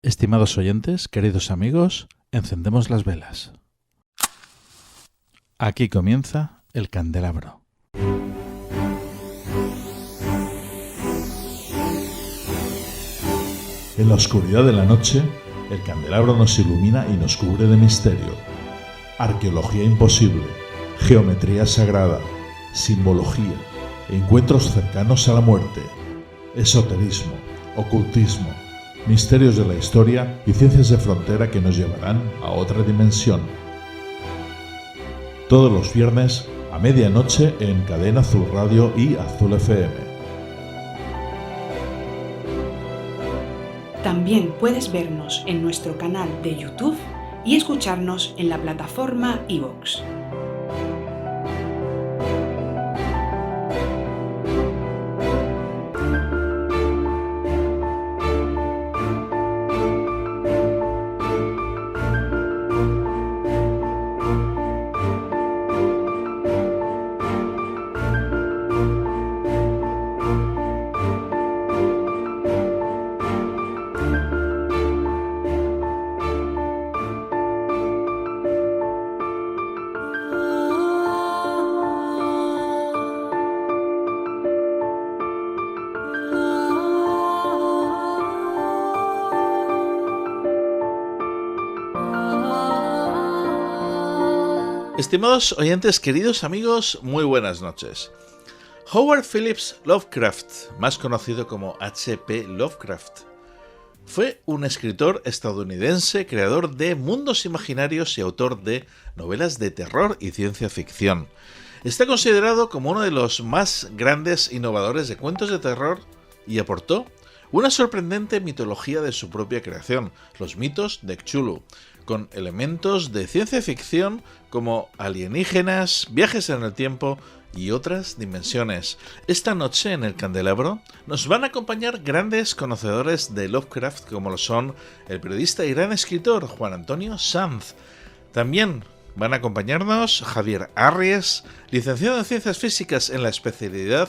Estimados oyentes, queridos amigos, encendemos las velas. Aquí comienza el candelabro. En la oscuridad de la noche, el candelabro nos ilumina y nos cubre de misterio. Arqueología imposible, geometría sagrada, simbología, encuentros cercanos a la muerte, esoterismo, ocultismo, misterios de la historia y ciencias de frontera que nos llevarán a otra dimensión. Todos los viernes a medianoche en Cadena Azul Radio y Azul FM. También puedes vernos en nuestro canal de YouTube y escucharnos en la plataforma iVoox. Estimados oyentes, queridos amigos, muy buenas noches. Howard Phillips Lovecraft, más conocido como H.P. Lovecraft, fue un escritor estadounidense, creador de mundos imaginarios y autor de novelas de terror y ciencia ficción. Está considerado como uno de los más grandes innovadores de cuentos de terror y aportó una sorprendente mitología de su propia creación, los mitos de Cthulhu, con elementos de ciencia ficción como alienígenas, viajes en el tiempo y otras dimensiones. Esta noche en el candelabro nos van a acompañar grandes conocedores de Lovecraft como lo son el periodista y gran escritor Juan Antonio Sanz. También van a acompañarnos Javier Arries, licenciado en Ciencias Físicas en la especialidad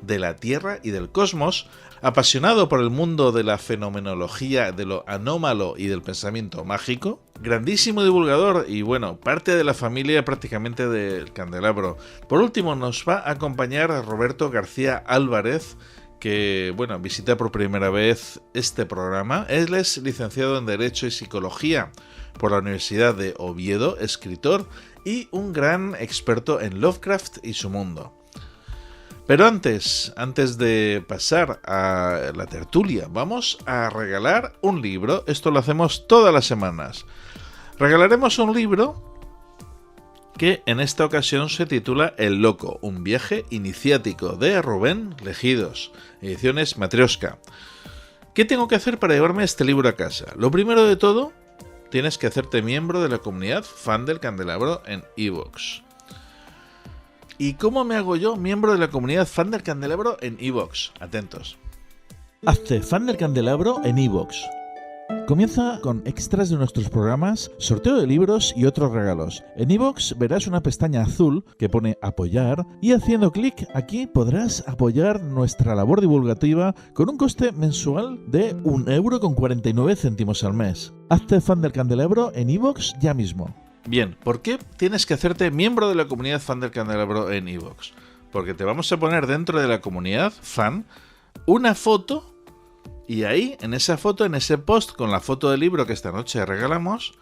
de la Tierra y del Cosmos, apasionado por el mundo de la fenomenología, de lo anómalo y del pensamiento mágico, grandísimo divulgador y parte de la familia prácticamente del candelabro. Por último nos va a acompañar Roberto García Álvarez, que visita por primera vez este programa. Él es licenciado en Derecho y Psicología por la Universidad de Oviedo, escritor y un gran experto en Lovecraft y su mundo. Pero antes de pasar a la tertulia, vamos a regalar un libro. Esto lo hacemos todas las semanas. Regalaremos un libro que en esta ocasión se titula El Loco, un viaje iniciático, de Rubén Legidos, ediciones Matrioska. ¿Qué tengo que hacer para llevarme este libro a casa? Lo primero de todo, tienes que hacerte miembro de la comunidad Fan del Candelabro en iVoox. ¿Y cómo me hago yo miembro de la comunidad Fan del Candelabro en iVoox? Atentos. Hazte Fan del Candelabro en iVoox. Comienza con extras de nuestros programas, sorteo de libros y otros regalos. En iVoox verás una pestaña azul que pone apoyar y haciendo clic aquí podrás apoyar nuestra labor divulgativa con un coste mensual de 1,49 € al mes. Hazte Fan del Candelabro en iVoox ya mismo. Bien, ¿por qué tienes que hacerte miembro de la comunidad Fan del Candelabro en iVoox? Porque te vamos a poner dentro de la comunidad Fan una foto y ahí, en esa foto, en ese post con la foto del libro que esta noche regalamos,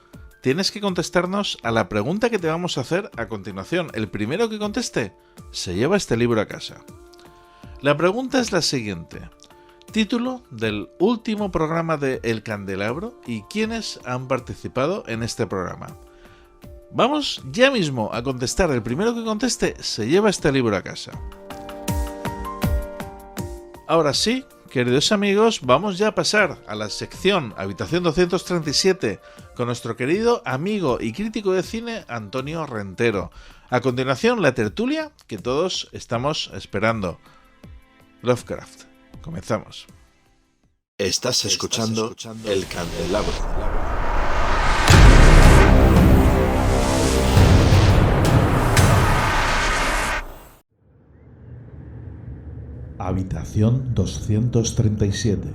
tienes que contestarnos a la pregunta que te vamos a hacer a continuación. El primero que conteste se lleva este libro a casa. La pregunta es la siguiente. Título del último programa de El Candelabro y quiénes han participado en este programa. Vamos ya mismo a contestar. El primero que conteste se lleva este libro a casa. Ahora sí, queridos amigos, vamos ya a pasar a la sección Habitación 237 con nuestro querido amigo y crítico de cine Antonio Rentero. A continuación, la tertulia que todos estamos esperando. Lovecraft. Comenzamos. Estás escuchando El Candelabro. Habitación 237.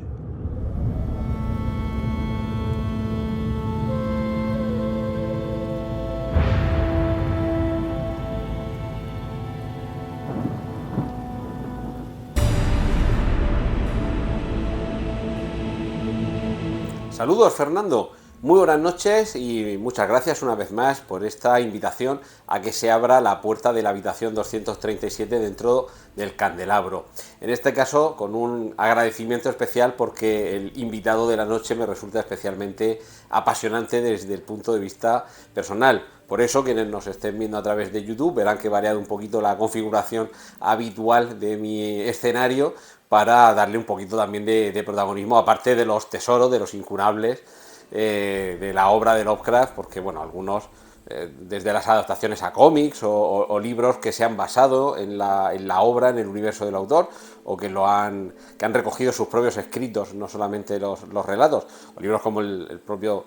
Saludos, Fernando. Muy buenas noches y muchas gracias una vez más por esta invitación a que se abra la puerta de la habitación 237 dentro del candelabro. En este caso, con un agradecimiento especial porque el invitado de la noche me resulta especialmente apasionante desde el punto de vista personal. Por eso, quienes nos estén viendo a través de YouTube verán que he variado un poquito la configuración habitual de mi escenario para darle un poquito también de protagonismo, aparte de los tesoros, de los incunables de la obra de Lovecraft, porque bueno, algunos desde las adaptaciones a cómics o libros que se han basado en la obra, en el universo del autor, o que han recogido sus propios escritos, no solamente los relatos, o libros como el propio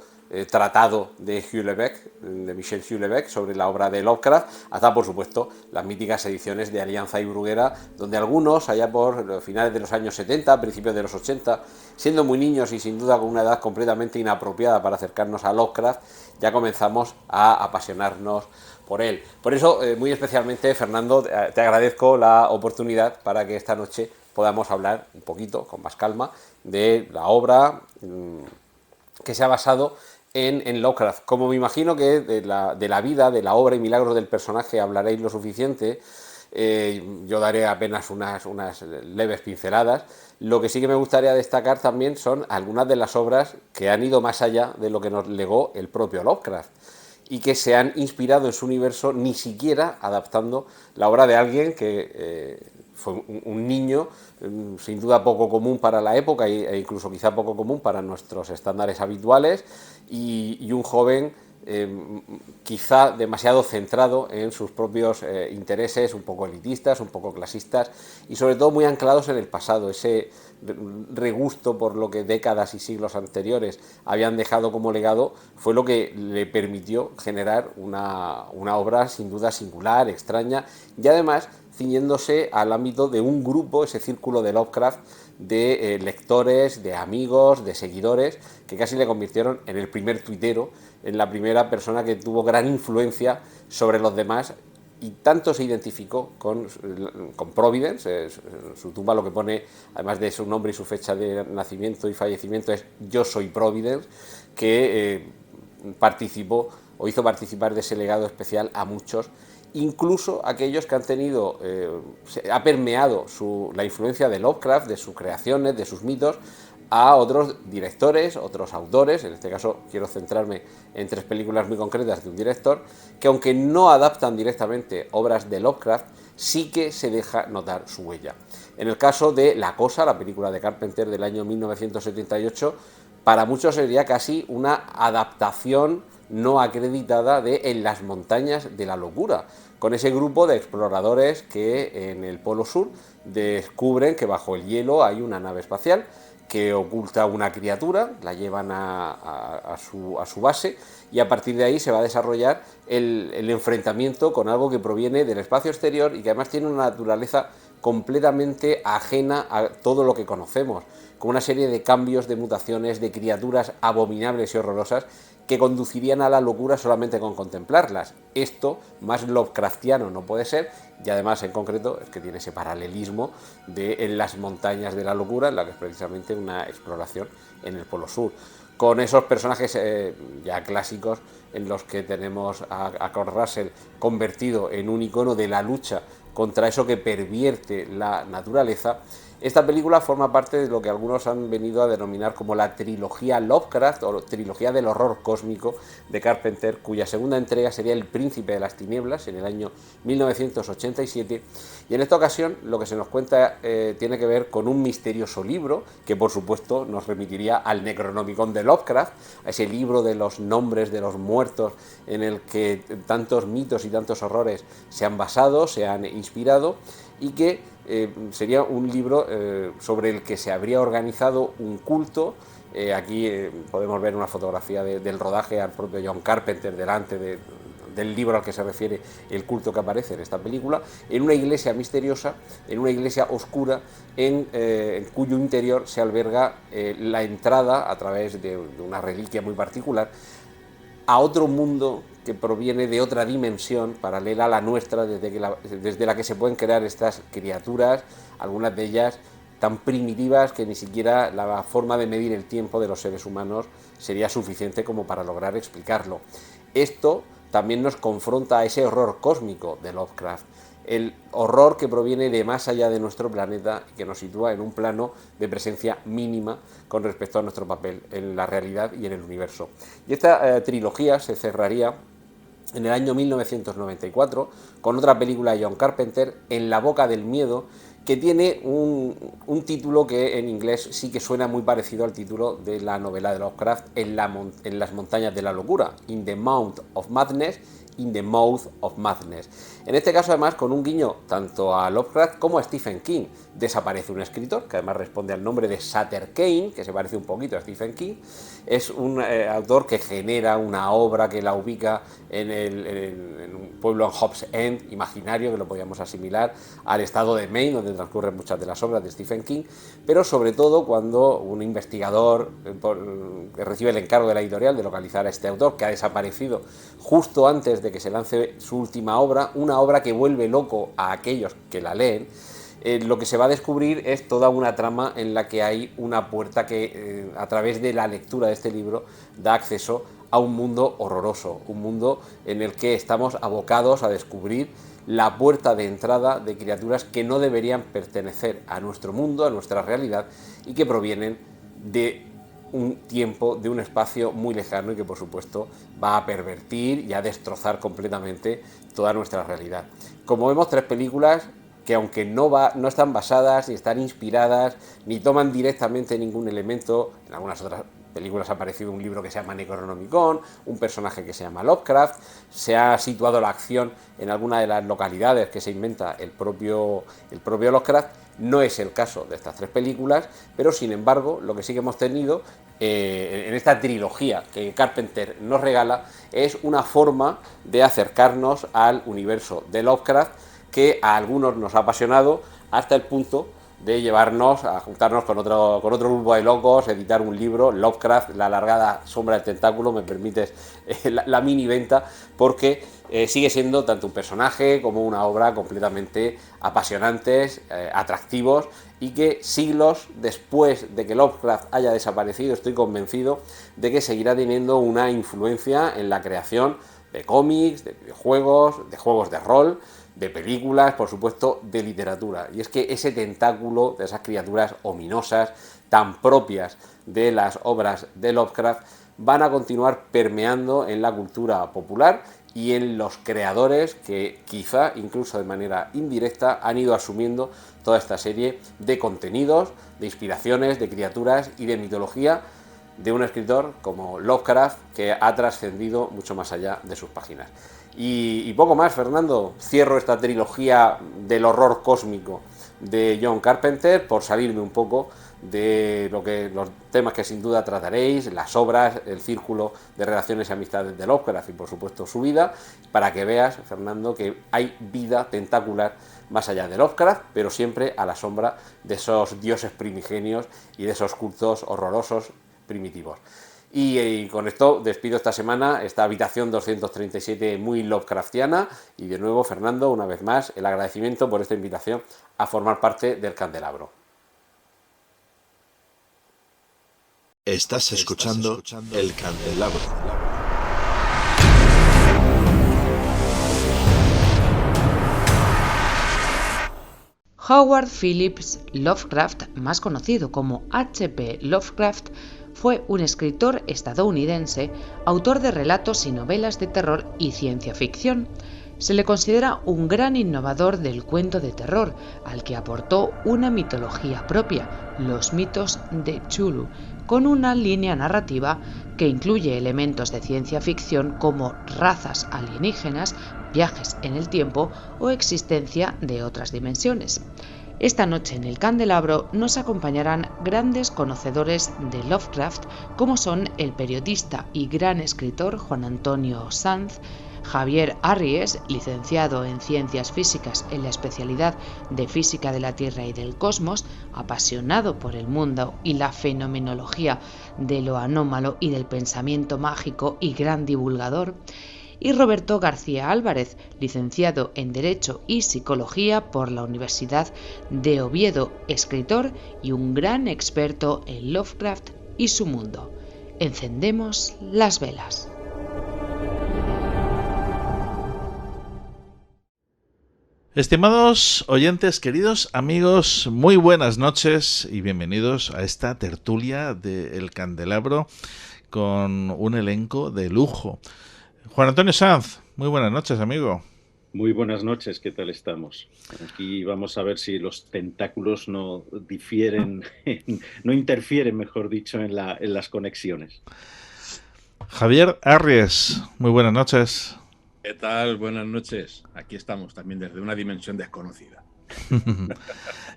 tratado de Hugh Levesque, de Michel Hugh Levesque, sobre la obra de Lovecraft, hasta por supuesto las míticas ediciones de Alianza y Bruguera, donde algunos, allá por finales de los años 70, principios de los 80, siendo muy niños y sin duda con una edad completamente inapropiada para acercarnos a Lovecraft, ya comenzamos a apasionarnos por él. Por eso, muy especialmente, Fernando, te agradezco la oportunidad para que esta noche podamos hablar un poquito, con más calma, de la obra que se ha basado en Lovecraft. Como me imagino que de la vida, de la obra y milagros del personaje hablaréis lo suficiente, yo daré apenas unas leves pinceladas. Lo que sí que me gustaría destacar también son algunas de las obras que han ido más allá de lo que nos legó el propio Lovecraft y que se han inspirado en su universo, ni siquiera adaptando la obra de alguien que fue un niño sin duda poco común para la época e incluso quizá poco común para nuestros estándares habituales, y un joven quizá demasiado centrado en sus propios intereses, un poco elitistas, un poco clasistas y sobre todo muy anclados en el pasado, ese regusto por lo que décadas y siglos anteriores habían dejado como legado fue lo que le permitió generar una obra sin duda singular, extraña y además ciñéndose al ámbito de un grupo, ese círculo de Lovecraft, de lectores, de amigos, de seguidores, que casi le convirtieron en el primer tuitero, en la primera persona que tuvo gran influencia sobre los demás, y tanto se identificó con Providence, su tumba lo que pone, además de su nombre y su fecha de nacimiento y fallecimiento, es Yo soy Providence, que participó o hizo participar de ese legado especial a muchos, incluso aquellos que han tenido, ha permeado la influencia de Lovecraft, de sus creaciones, de sus mitos, a otros directores, otros autores. En este caso quiero centrarme en 3 películas muy concretas de un director, que aunque no adaptan directamente obras de Lovecraft, sí que se deja notar su huella. En el caso de La Cosa, la película de Carpenter del año 1978, para muchos sería casi una adaptación no acreditada de En las montañas de la locura, con ese grupo de exploradores que en el Polo Sur descubren que bajo el hielo hay una nave espacial que oculta una criatura, la llevan a su base y a partir de ahí se va a desarrollar el enfrentamiento con algo que proviene del espacio exterior y que además tiene una naturaleza completamente ajena a todo lo que conocemos, con una serie de cambios, de mutaciones, de criaturas abominables y horrorosas que conducirían a la locura solamente con contemplarlas. Esto más Lovecraftiano no puede ser, y además en concreto es que tiene ese paralelismo de En las montañas de la locura, en la que es precisamente una exploración en el Polo Sur, con esos personajes ya clásicos en los que tenemos a Kurt Russell convertido en un icono de la lucha contra eso que pervierte la naturaleza. Esta película forma parte de lo que algunos han venido a denominar como la trilogía Lovecraft o trilogía del horror cósmico de Carpenter, cuya segunda entrega sería El Príncipe de las Tinieblas en el año 1987, y en esta ocasión lo que se nos cuenta tiene que ver con un misterioso libro que por supuesto nos remitiría al Necronomicon de Lovecraft, a ese libro de los nombres de los muertos en el que tantos mitos y tantos horrores se han basado, se han inspirado, y que sería un libro sobre el que se habría organizado un culto. Aquí podemos ver una fotografía del rodaje al propio John Carpenter delante del libro al que se refiere el culto que aparece en esta película, en una iglesia misteriosa, en una iglesia oscura, en cuyo interior se alberga la entrada, a través de una reliquia muy particular, a otro mundo que proviene de otra dimensión paralela a la nuestra, desde la que se pueden crear estas criaturas, algunas de ellas tan primitivas que ni siquiera la forma de medir el tiempo de los seres humanos sería suficiente como para lograr explicarlo. Esto también nos confronta a ese horror cósmico de Lovecraft, el horror que proviene de más allá de nuestro planeta y que nos sitúa en un plano de presencia mínima con respecto a nuestro papel en la realidad y en el universo. Y esta trilogía se cerraría en el año 1994 con otra película de John Carpenter, En la boca del miedo, que tiene un título que en inglés sí que suena muy parecido al título de la novela de Lovecraft, En las montañas de la locura, In the Mouth of Madness, In the Mouth of Madness. En este caso, además, con un guiño tanto a Lovecraft como a Stephen King. Desaparece un escritor, que además responde al nombre de Sutter Kane, que se parece un poquito a Stephen King. Es un autor que genera una obra que la ubica en un pueblo en Hobbs End, imaginario, que lo podíamos asimilar al estado de Maine, donde transcurren muchas de las obras de Stephen King, pero sobre todo cuando un investigador que recibe el encargo de la editorial de localizar a este autor, que ha desaparecido justo antes de que se lance su última obra, una obra que vuelve loco a aquellos que la leen, lo que se va a descubrir es toda una trama en la que hay una puerta que, a través de la lectura de este libro, da acceso a un mundo horroroso, un mundo en el que estamos abocados a descubrir la puerta de entrada de criaturas que no deberían pertenecer a nuestro mundo, a nuestra realidad, y que provienen de un tiempo, de un espacio muy lejano y que por supuesto va a pervertir y a destrozar completamente toda nuestra realidad. Como vemos, tres películas que aunque no están basadas, ni están inspiradas, ni toman directamente ningún elemento, en algunas otras películas ha aparecido un libro que se llama Necronomicon, un personaje que se llama Lovecraft, se ha situado la acción en alguna de las localidades que se inventa el propio Lovecraft. No es el caso de estas tres películas, pero sin embargo lo que sí que hemos tenido en esta trilogía que Carpenter nos regala es una forma de acercarnos al universo de Lovecraft que a algunos nos ha apasionado hasta el punto de llevarnos a juntarnos con otro grupo de locos, editar un libro, Lovecraft, la alargada sombra del tentáculo, me permites la mini venta, porque sigue siendo tanto un personaje como una obra completamente apasionantes, atractivos, y que siglos después de que Lovecraft haya desaparecido, estoy convencido de que seguirá teniendo una influencia en la creación de cómics, de videojuegos, de juegos de rol, de películas, por supuesto, de literatura. Y es que ese tentáculo de esas criaturas ominosas, tan propias de las obras de Lovecraft, van a continuar permeando en la cultura popular y en los creadores que quizá, incluso de manera indirecta, han ido asumiendo toda esta serie de contenidos, de inspiraciones, de criaturas y de mitología de un escritor como Lovecraft, que ha trascendido mucho más allá de sus páginas. Y poco más, Fernando. Cierro esta trilogía del horror cósmico de John Carpenter por salirme un poco de los temas que sin duda trataréis, las obras, el círculo de relaciones y amistades de Lovecraft y por supuesto su vida, para que veas, Fernando, que hay vida tentacular más allá de Lovecraft, pero siempre a la sombra de esos dioses primigenios y de esos cultos horrorosos primitivos. Y con esto despido esta semana esta habitación 237 muy Lovecraftiana y de nuevo, Fernando, una vez más, el agradecimiento por esta invitación a formar parte del Candelabro. Estás escuchando El Candelabro. Howard Phillips Lovecraft, más conocido como H.P. Lovecraft, fue un escritor estadounidense, autor de relatos y novelas de terror y ciencia ficción. Se le considera un gran innovador del cuento de terror, al que aportó una mitología propia, los mitos de Cthulhu, con una línea narrativa que incluye elementos de ciencia ficción como razas alienígenas, viajes en el tiempo o existencia de otras dimensiones. Esta noche en el Candelabro nos acompañarán grandes conocedores de Lovecraft, como son el periodista y gran escritor Juan Antonio Sanz, Javier Arries, licenciado en Ciencias Físicas en la especialidad de Física de la Tierra y del Cosmos, apasionado por el mundo y la fenomenología de lo anómalo y del pensamiento mágico y gran divulgador, y Roberto García Álvarez, licenciado en Derecho y Psicología por la Universidad de Oviedo, escritor y un gran experto en Lovecraft y su mundo. Encendemos las velas. Estimados oyentes, queridos amigos, muy buenas noches y bienvenidos a esta tertulia de El Candelabro con un elenco de lujo. Juan Antonio Sanz, muy buenas noches, amigo. Muy buenas noches, ¿qué tal estamos? Aquí vamos a ver si los tentáculos no difieren, no interfieren, mejor dicho, en las conexiones. Javier Arries, muy buenas noches. ¿Qué tal? Buenas noches. Aquí estamos también desde una dimensión desconocida.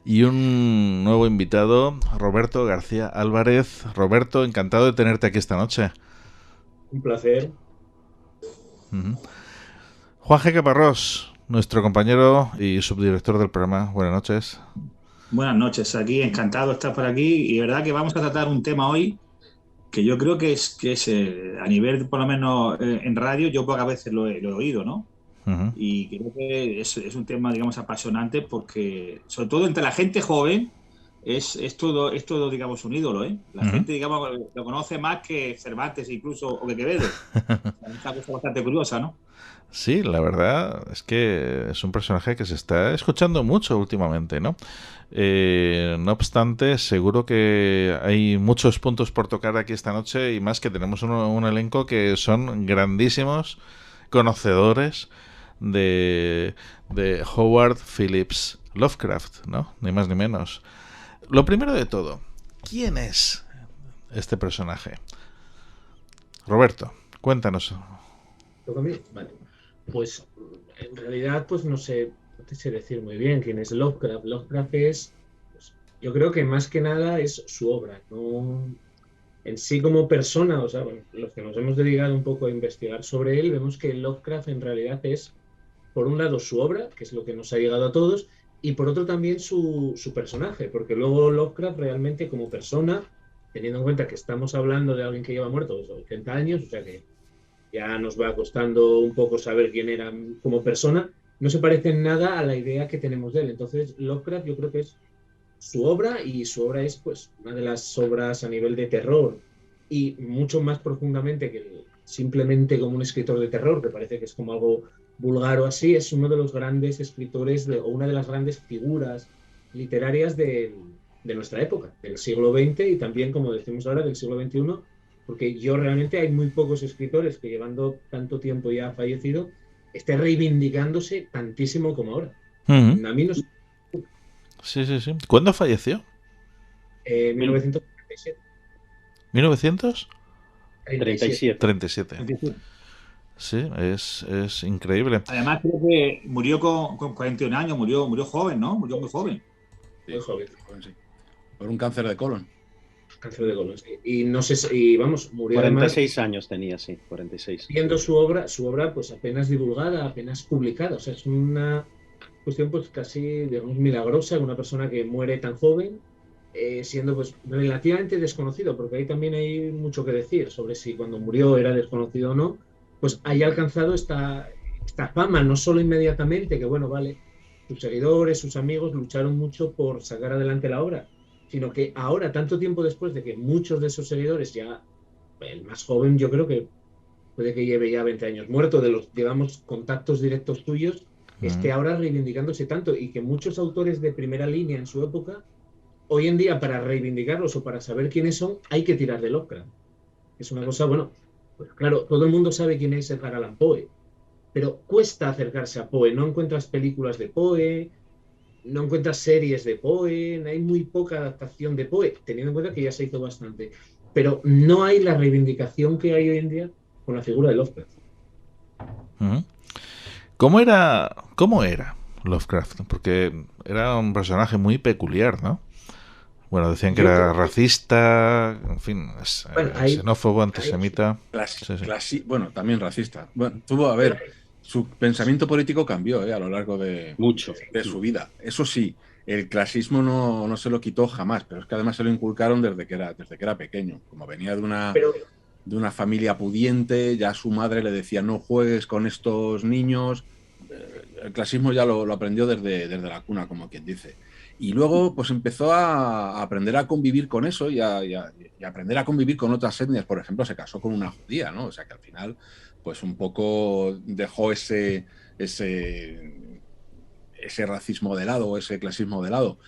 Y un nuevo invitado, Roberto García Álvarez. Roberto, encantado de tenerte aquí esta noche. Un placer. Juan G. Caparrós, nuestro compañero y subdirector del programa. Buenas noches. Buenas noches, aquí encantado de estar por aquí y verdad que vamos a tratar un tema hoy que yo creo que es a nivel, por lo menos en radio, yo pocas veces lo he oído, ¿no? Y creo que es un tema, digamos, apasionante porque, sobre todo entre la gente joven, es todo, digamos, un ídolo, ¿eh? La gente, digamos, lo conoce más que Cervantes incluso, o que Quevedo. Una cosa bastante curiosa, ¿no? Sí, la verdad es que es un personaje que se está escuchando mucho últimamente, ¿no? No obstante, seguro que hay muchos puntos por tocar aquí esta noche y más que tenemos un elenco que son grandísimos conocedores de Howard Phillips Lovecraft, ¿no? Ni más ni menos. Lo primero de todo, ¿quién es este personaje? Roberto, cuéntanos. ¿Toca a mí? Vale. Pues en realidad pues no sé decir muy bien quién es Lovecraft. Lovecraft es, pues, yo creo que más que nada es su obra, no en sí como persona. O sea, bueno, los que nos hemos dedicado un poco a investigar sobre él, vemos que Lovecraft en realidad es, por un lado, su obra, que es lo que nos ha llegado a todos, y por otro también su personaje, porque luego Lovecraft realmente como persona, teniendo en cuenta que estamos hablando de alguien que lleva muerto 80 años, o sea que ya nos va costando un poco saber quién era como persona, no se parece en nada a la idea que tenemos de él. Entonces, Lovecraft yo creo que es su obra, y su obra es pues una de las obras a nivel de terror, y mucho más profundamente que simplemente como un escritor de terror, que parece que es como algo vulgar o así. Es uno de los grandes escritores o una de las grandes figuras literarias de nuestra época, del siglo XX y también, como decimos ahora, del siglo XXI, porque realmente hay muy pocos escritores que, llevando tanto tiempo ya fallecido, esté reivindicándose tantísimo como ahora. A mí no sé. Sí. ¿Cuándo falleció? 1937. ¿1937? Sí, es increíble. Además creo que murió con 41 años, murió joven, ¿no? Murió muy joven. Muy joven. Sí. Por un cáncer de colon. Cáncer de colon, sí. Y no sé, y vamos, murió 46 además, años tenía, sí, 46. Viendo su obra pues apenas divulgada, apenas publicada. O sea, es una cuestión pues casi, digamos, milagrosa, una persona que muere tan joven, siendo pues relativamente desconocido, porque ahí también hay mucho que decir sobre si cuando murió era desconocido o no, pues haya alcanzado esta fama, no solo inmediatamente, que bueno, vale, sus seguidores, sus amigos lucharon mucho por sacar adelante la obra, sino que ahora, tanto tiempo después de que muchos de esos seguidores, ya el más joven yo creo que puede que lleve ya 20 años muerto, de los, digamos, contactos directos tuyos, esté ahora reivindicándose tanto, y que muchos autores de primera línea en su época, hoy en día para reivindicarlos o para saber quiénes son, hay que tirar de Lovecraft. Es una cosa, bueno, pues claro, todo el mundo sabe quién es Edgar Allan Poe, pero cuesta acercarse a Poe. No encuentras películas de Poe, no encuentras series de Poe, hay muy poca adaptación de Poe, teniendo en cuenta que ya se hizo bastante, pero no hay la reivindicación que hay hoy en día con la figura de Lovecraft. ¿Cómo era Lovecraft? Porque era un personaje muy peculiar, ¿no? Bueno, decían que era racista, en fin, xenófobo, antisemita. Bueno, también racista. Bueno, su pensamiento político cambió a lo largo de su vida. Eso sí, el clasismo no se lo quitó jamás, pero es que además se lo inculcaron desde que era pequeño. Como venía de una una familia pudiente, ya su madre le decía no juegues con estos niños. El clasismo ya lo aprendió desde la cuna, como quien dice. Y luego pues empezó a aprender a convivir con eso y a aprender a convivir con otras etnias. Por ejemplo, se casó con una judía, ¿no? O sea que al final pues un poco dejó ese racismo de lado o ese clasismo de lado.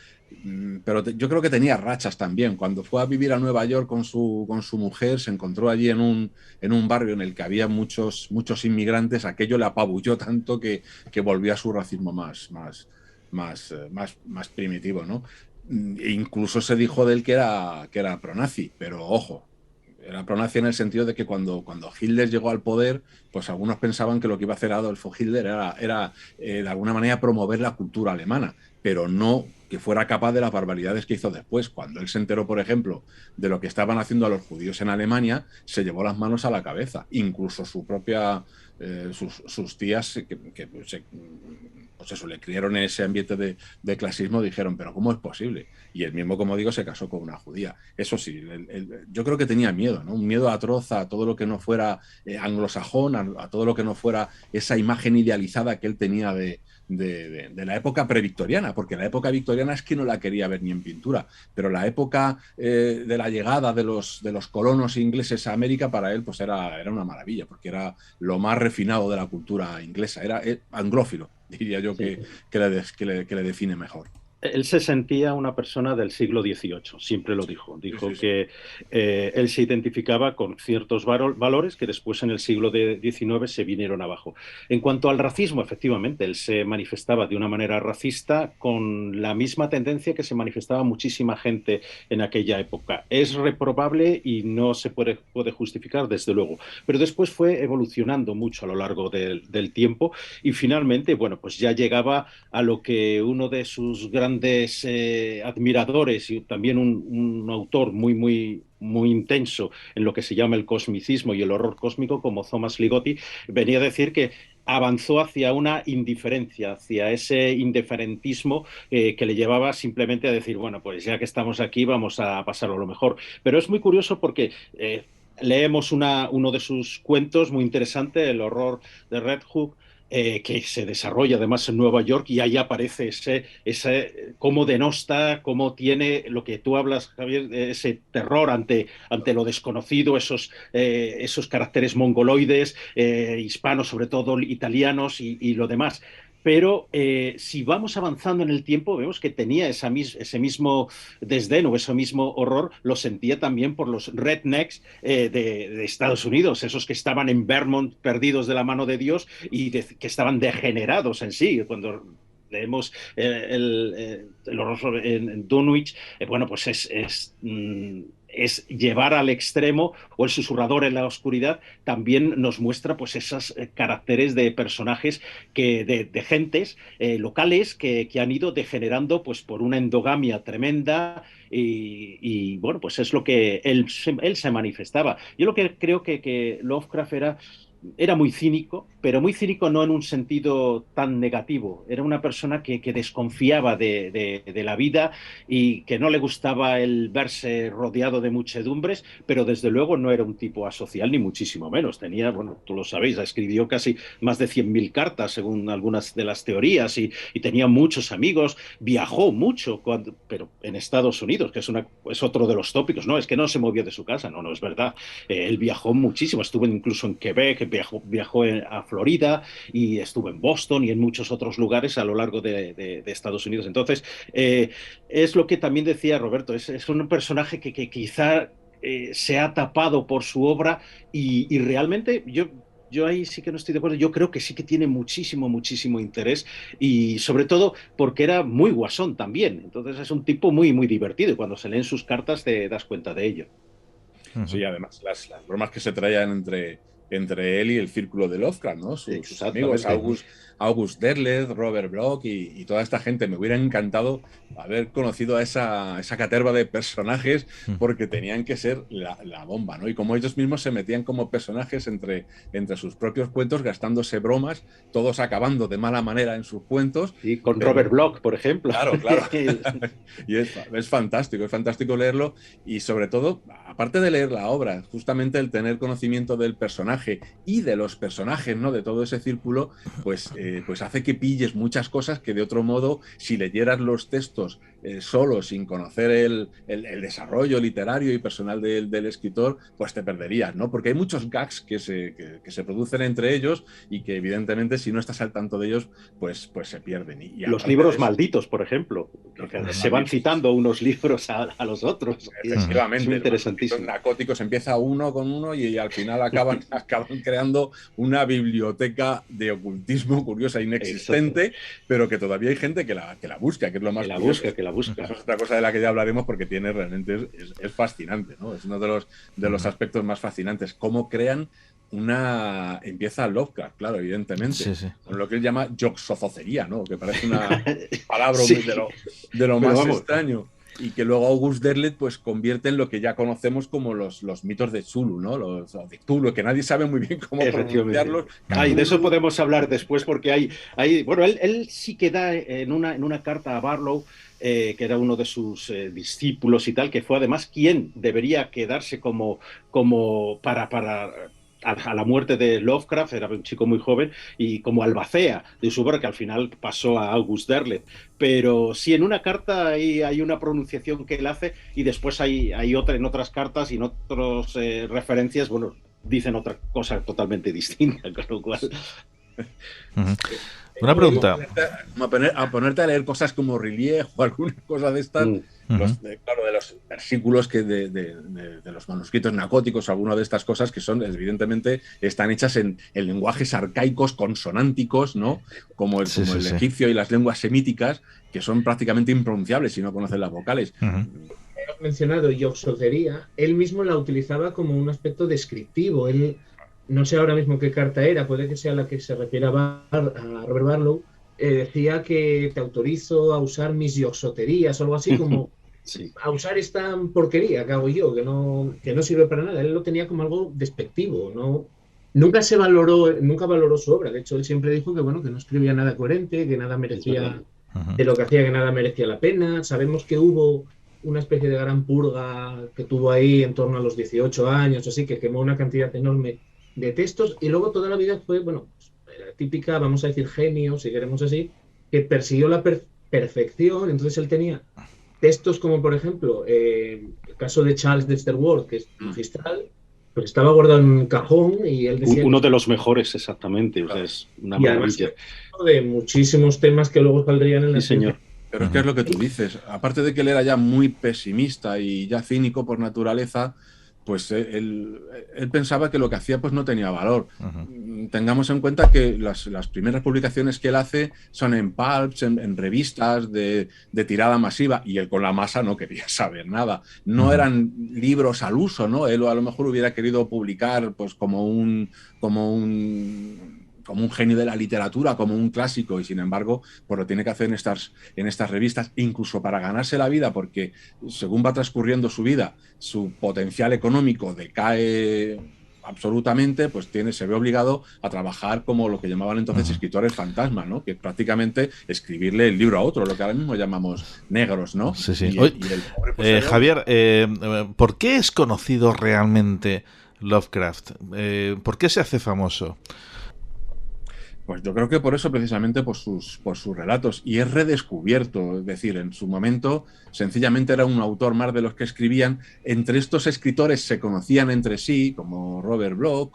Pero yo creo que tenía rachas también. Cuando fue a vivir a Nueva York con su mujer, se encontró allí en un barrio en el que había muchos inmigrantes. Aquello le apabulló tanto que volvió a su racismo más primitivo, ¿no? E incluso se dijo de él que era pronazi, pero ojo, era pronazi en el sentido de que cuando Hitler llegó al poder, pues algunos pensaban que lo que iba a hacer Adolfo Hitler era de alguna manera promover la cultura alemana, pero no que fuera capaz de las barbaridades que hizo después. Cuando él se enteró, por ejemplo, de lo que estaban haciendo a los judíos en Alemania, se llevó las manos a la cabeza. Incluso su propia, sus tías, pues eso, le criaron en ese ambiente de clasismo, dijeron, pero ¿cómo es posible? Y él mismo, como digo, se casó con una judía. Eso sí, yo creo que tenía miedo, ¿no? Un miedo atroz a todo lo que no fuera anglosajón, a todo lo que no fuera esa imagen idealizada que él tenía de la época previctoriana, porque la época victoriana es que no la quería ver ni en pintura, pero la época de la llegada de los colonos ingleses a América para él pues era una maravilla, porque era lo más refinado de la cultura inglesa, era anglófilo, diría yo, sí, que le define mejor. Él se sentía una persona del siglo XVIII, siempre lo dijo. Dijo sí. Que él se identificaba con ciertos valores que después en el siglo XIX se vinieron abajo. En cuanto al racismo, efectivamente, él se manifestaba de una manera racista con la misma tendencia que se manifestaba muchísima gente en aquella época. Es reprobable y no se puede justificar, desde luego. Pero después fue evolucionando mucho a lo largo del tiempo y finalmente, bueno, pues ya llegaba a lo que uno de sus grandes admiradores y también un autor muy intenso en lo que se llama el cosmicismo y el horror cósmico, como Thomas Ligotti, venía a decir que avanzó hacia una indiferencia, hacia ese indiferentismo que le llevaba simplemente a decir, bueno, pues ya que estamos aquí vamos a pasarlo lo mejor. Pero es muy curioso porque leemos uno de sus cuentos muy interesante, El horror de Red Hood, que se desarrolla además en Nueva York, y ahí aparece ese cómo denosta, cómo tiene lo que tú hablas, Javier, ese terror ante lo desconocido, esos caracteres mongoloides, hispanos, sobre todo italianos y lo demás. Pero si vamos avanzando en el tiempo, vemos que tenía ese mismo desdén o ese mismo horror, lo sentía también por los rednecks de Estados Unidos, esos que estaban en Vermont perdidos de la mano de Dios y que estaban degenerados en sí. Cuando leemos el horror en Dunwich, bueno, pues es llevar al extremo, o El susurrador en la oscuridad también nos muestra pues esos caracteres de personajes de gentes locales que han ido degenerando pues por una endogamia tremenda y bueno, pues es lo que él se manifestaba. Yo lo que creo que Lovecraft era muy cínico, pero muy cínico no en un sentido tan negativo. Era una persona que desconfiaba de la vida y que no le gustaba el verse rodeado de muchedumbres, pero desde luego no era un tipo asocial, ni muchísimo menos. Tenía, bueno, tú lo sabéis, escribió casi más de 100.000 cartas, según algunas de las teorías, y tenía muchos amigos, viajó mucho, pero en Estados Unidos, que es otro de los tópicos. No, es que no se movió de su casa, no es verdad. Él viajó muchísimo, estuvo incluso en Quebec, viajó a Florida y estuvo en Boston y en muchos otros lugares a lo largo de Estados Unidos. Entonces, es lo que también decía Roberto, es un personaje que quizá se ha tapado por su obra y realmente yo ahí sí que no estoy de acuerdo. Yo creo que sí que tiene muchísimo interés y sobre todo porque era muy guasón también. Entonces es un tipo muy divertido y cuando se leen sus cartas te das cuenta de ello. Sí, además las bromas que se traían entre él y el círculo de Lovecraft, ¿no? Sus amigos, August Derleth, Robert Bloch y toda esta gente. Me hubiera encantado haber conocido a esa caterva de personajes, porque tenían que ser la bomba, ¿no? Y como ellos mismos se metían como personajes entre sus propios cuentos, gastándose bromas, todos acabando de mala manera en sus cuentos. Y con Robert Bloch, por ejemplo. Claro. Y es fantástico leerlo, y sobre todo, aparte de leer la obra, justamente el tener conocimiento del personaje y de los personajes, ¿no? De todo ese círculo, pues hace que pilles muchas cosas que de otro modo, si leyeras los textos solo, sin conocer el desarrollo literario y personal del escritor, pues te perderías, ¿no? Porque hay muchos gags que se producen entre ellos y que evidentemente, si no estás al tanto de ellos, pues se pierden. Y los libros malditos, por ejemplo, se van citando unos libros a los otros. Efectivamente, es interesantísimo. Los narcóticos empieza uno con uno y al final acaban creando una biblioteca de ocultismo curiosa, inexistente, pero que todavía hay gente que la busca, que es lo más curioso. Que la busca. Eso es otra cosa de la que ya hablaremos, porque tiene realmente es fascinante, ¿no? Es uno de los aspectos más fascinantes. Cómo crean empieza Lovecraft, claro, evidentemente, con lo que él llama joxozocería, ¿no? Que parece una palabra de lo más extraño. Y que luego August Derleth pues convierte en lo que ya conocemos como los mitos de Cthulhu, ¿no? Los de Cthulhu, que nadie sabe muy bien cómo pronunciarlos. De eso podemos hablar después, porque hay bueno, él sí que da en una carta a Barlow, que era uno de sus discípulos y tal, que fue además quien debería quedarse como para a la muerte de Lovecraft, era un chico muy joven, y como albacea de su obra, que al final pasó a August Derleth. Pero sí, en una carta hay una pronunciación que él hace, y después hay otra en otras cartas y en otras referencias, bueno, dicen otra cosa totalmente distinta, con lo cual... Una pregunta. A ponerte a leer cosas como Rillier o alguna cosa de estas, claro, de los versículos de los manuscritos narcóticos, alguna de estas cosas que son, evidentemente, están hechas en lenguajes arcaicos, consonánticos, ¿no? Como el egipcio y las lenguas semíticas, que son prácticamente impronunciables si no conocen las vocales. He mencionado yoxocería, él mismo la utilizaba como un aspecto descriptivo. Él, no sé ahora mismo qué carta era, puede que sea la que se refiere a Robert Barlow, decía que te autorizo a usar mis yoxoterías o algo así, como a usar esta porquería que hago yo, que no sirve para nada. Él lo tenía como algo despectivo, ¿no? Nunca valoró su obra. De hecho, él siempre dijo que no escribía nada coherente, que nada merecía, de lo que hacía, que nada merecía la pena. Sabemos que hubo una especie de gran purga que tuvo ahí en torno a los 18 años, así que quemó una cantidad enorme de textos, y luego toda la vida fue, la típica, vamos a decir, genio, si queremos así, que persiguió la perfección. Entonces él tenía textos como, por ejemplo, el caso de Charles Dexter Ward, que es magistral, pues estaba guardado en un cajón, y él decía... Uno de los mejores, exactamente, o sea, es una maravilla. De muchísimos temas que luego saldrían en la señor. Pero es que es lo que tú dices, aparte de que él era ya muy pesimista y ya cínico por naturaleza, pues él pensaba que lo que hacía pues no tenía valor. Tengamos en cuenta que las primeras publicaciones que él hace son en pulps, en revistas de tirada masiva, y él con la masa no quería saber nada. No eran libros al uso, ¿no? Él a lo mejor hubiera querido publicar pues como un genio de la literatura, como un clásico, y sin embargo pues lo tiene que hacer en estas revistas, incluso para ganarse la vida, porque según va transcurriendo su vida, su potencial económico decae absolutamente, pues se ve obligado a trabajar como lo que llamaban entonces escritores fantasma, ¿no? Que prácticamente escribirle el libro a otro, lo que ahora mismo llamamos negros, ¿no? Sí. Javier, ¿por qué es conocido realmente Lovecraft? ¿Por qué se hace famoso? Pues yo creo que por eso, precisamente por sus relatos, y es redescubierto. Es decir, en su momento sencillamente era un autor más de los que escribían. Entre estos escritores se conocían entre sí, como Robert Bloch,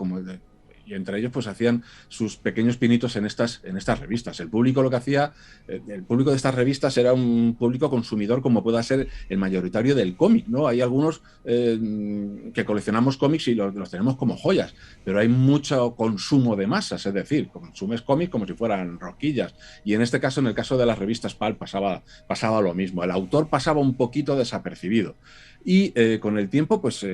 y entre ellos pues hacían sus pequeños pinitos en estas revistas. El público lo que hacía, el público de estas revistas era un público consumidor como pueda ser el mayoritario del cómic, ¿no? Hay algunos que coleccionamos cómics y los tenemos como joyas, pero hay mucho consumo de masas, es decir, consumes cómics como si fueran rosquillas, y en este caso, en el caso de las revistas pulp, pasaba lo mismo. El autor pasaba un poquito desapercibido. Y con el tiempo, pues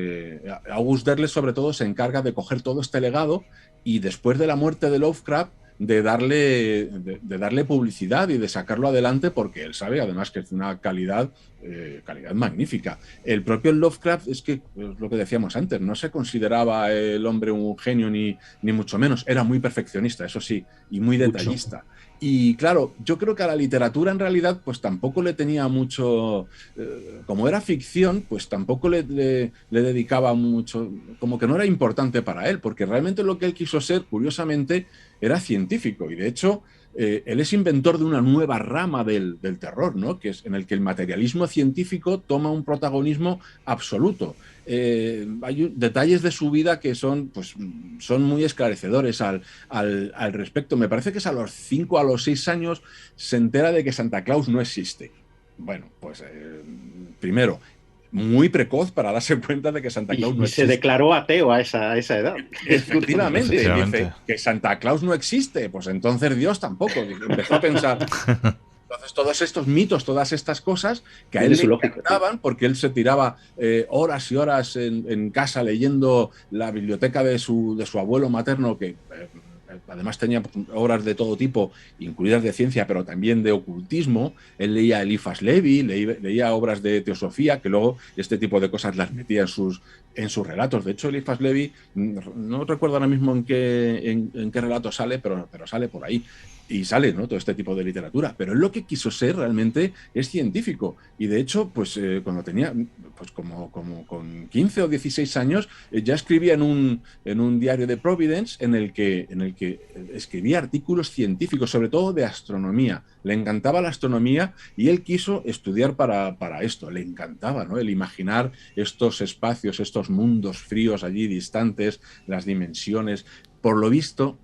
August Derleth sobre todo se encarga de coger todo este legado y después de la muerte de Lovecraft de darle publicidad y de sacarlo adelante, porque él sabe además que es de una calidad magnífica. El propio Lovecraft es que, es lo que decíamos antes, no se consideraba el hombre un genio ni mucho menos, era muy perfeccionista, eso sí, y muy detallista. Y claro, yo creo que a la literatura en realidad pues tampoco le tenía mucho, como era ficción, pues tampoco le dedicaba mucho, como que no era importante para él, porque realmente lo que él quiso ser, curiosamente, era científico, y de hecho él es inventor de una nueva rama del terror, ¿no? Que es en el que el materialismo científico toma un protagonismo absoluto. Hay detalles de su vida que son muy esclarecedores al respecto. Me parece que es a los 5 a los 6 años se entera de que Santa Claus no existe. Bueno, pues primero, muy precoz para darse cuenta de que Santa Claus no existe. Se declaró ateo a esa edad. Efectivamente, dice que Santa Claus no existe, pues entonces Dios tampoco. Empezó a pensar. Entonces todos estos mitos, todas estas cosas que a él le encantaban, porque él se tiraba horas y horas en casa leyendo la biblioteca de su abuelo materno, que además tenía obras de todo tipo, incluidas de ciencia, pero también de ocultismo. Él leía a Eliphas Levi, leía obras de teosofía, que luego este tipo de cosas las metía en sus relatos. De hecho, Eliphas Levi, no recuerdo ahora mismo en qué relato sale, pero sale por ahí. Y sale, ¿no?, todo este tipo de literatura. Pero él lo que quiso ser realmente es científico. Y de hecho, pues cuando tenía, pues como con 15 o 16 años, ya escribía en un diario de Providence en el que escribía artículos científicos, sobre todo de astronomía. Le encantaba la astronomía y él quiso estudiar para esto. Le encantaba, ¿no?, el imaginar estos espacios, estos mundos fríos allí distantes, las dimensiones. Por lo visto,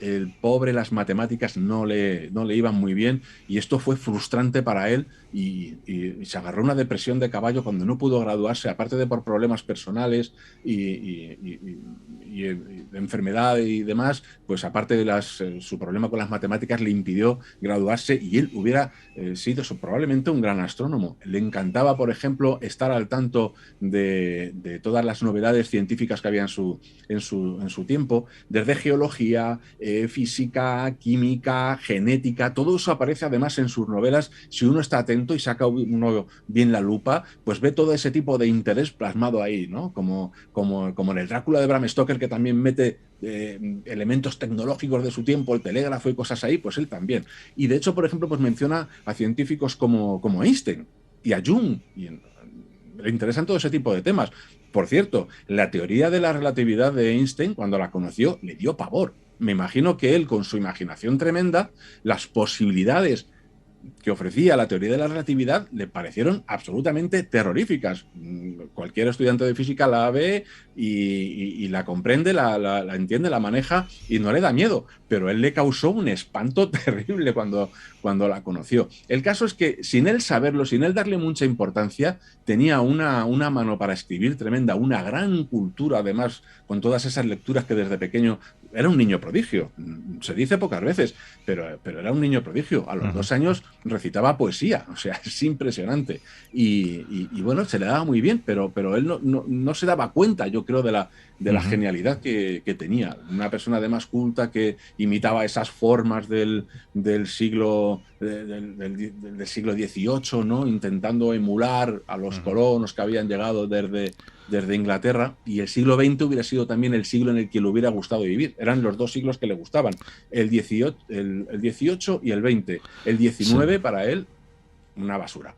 el pobre, las matemáticas no le iban muy bien, y esto fue frustrante para él, y se agarró una depresión de caballo cuando no pudo graduarse, aparte de por problemas personales y de enfermedad y demás, pues aparte de su problema con las matemáticas le impidió graduarse, y él hubiera sido probablemente un gran astrónomo. Le encantaba, por ejemplo, estar al tanto de todas las novedades científicas que había en su tiempo, desde geología, física, química, genética. Todo eso aparece además en sus novelas. Si uno está atento y saca uno bien la lupa, pues ve todo ese tipo de interés plasmado ahí, ¿no? Como en el Drácula de Bram Stoker, que también mete elementos tecnológicos de su tiempo, el telégrafo y cosas ahí, pues él también. Y de hecho, por ejemplo, pues menciona a científicos como Einstein y a Jung, y le interesan todo ese tipo de temas. Por cierto, la teoría de la relatividad de Einstein, cuando la conoció, le dio pavor. Me imagino que él, con su imaginación tremenda, las posibilidades que ofrecía la teoría de la relatividad le parecieron absolutamente terroríficas. Cualquier estudiante de física la ve y la comprende, la entiende, la maneja y no le da miedo, pero él le causó un espanto terrible cuando la conoció. El caso es que, sin él saberlo, sin él darle mucha importancia, tenía una mano para escribir tremenda, una gran cultura, además, con todas esas lecturas que desde pequeño... Era un niño prodigio, se dice pocas veces, pero era un niño prodigio. A los 2 años recitaba poesía, o sea, es impresionante. Y bueno, se le daba muy bien, pero él no se daba cuenta, yo creo, de la genialidad que tenía. Una persona además culta que imitaba esas formas del siglo XVIII, ¿no?, intentando emular a los colonos que habían llegado desde Inglaterra, y el siglo XX hubiera sido también el siglo en el que le hubiera gustado vivir. Eran los 2 siglos que le gustaban, el XVIII y el XX. El XIX, sí, para él, una basura.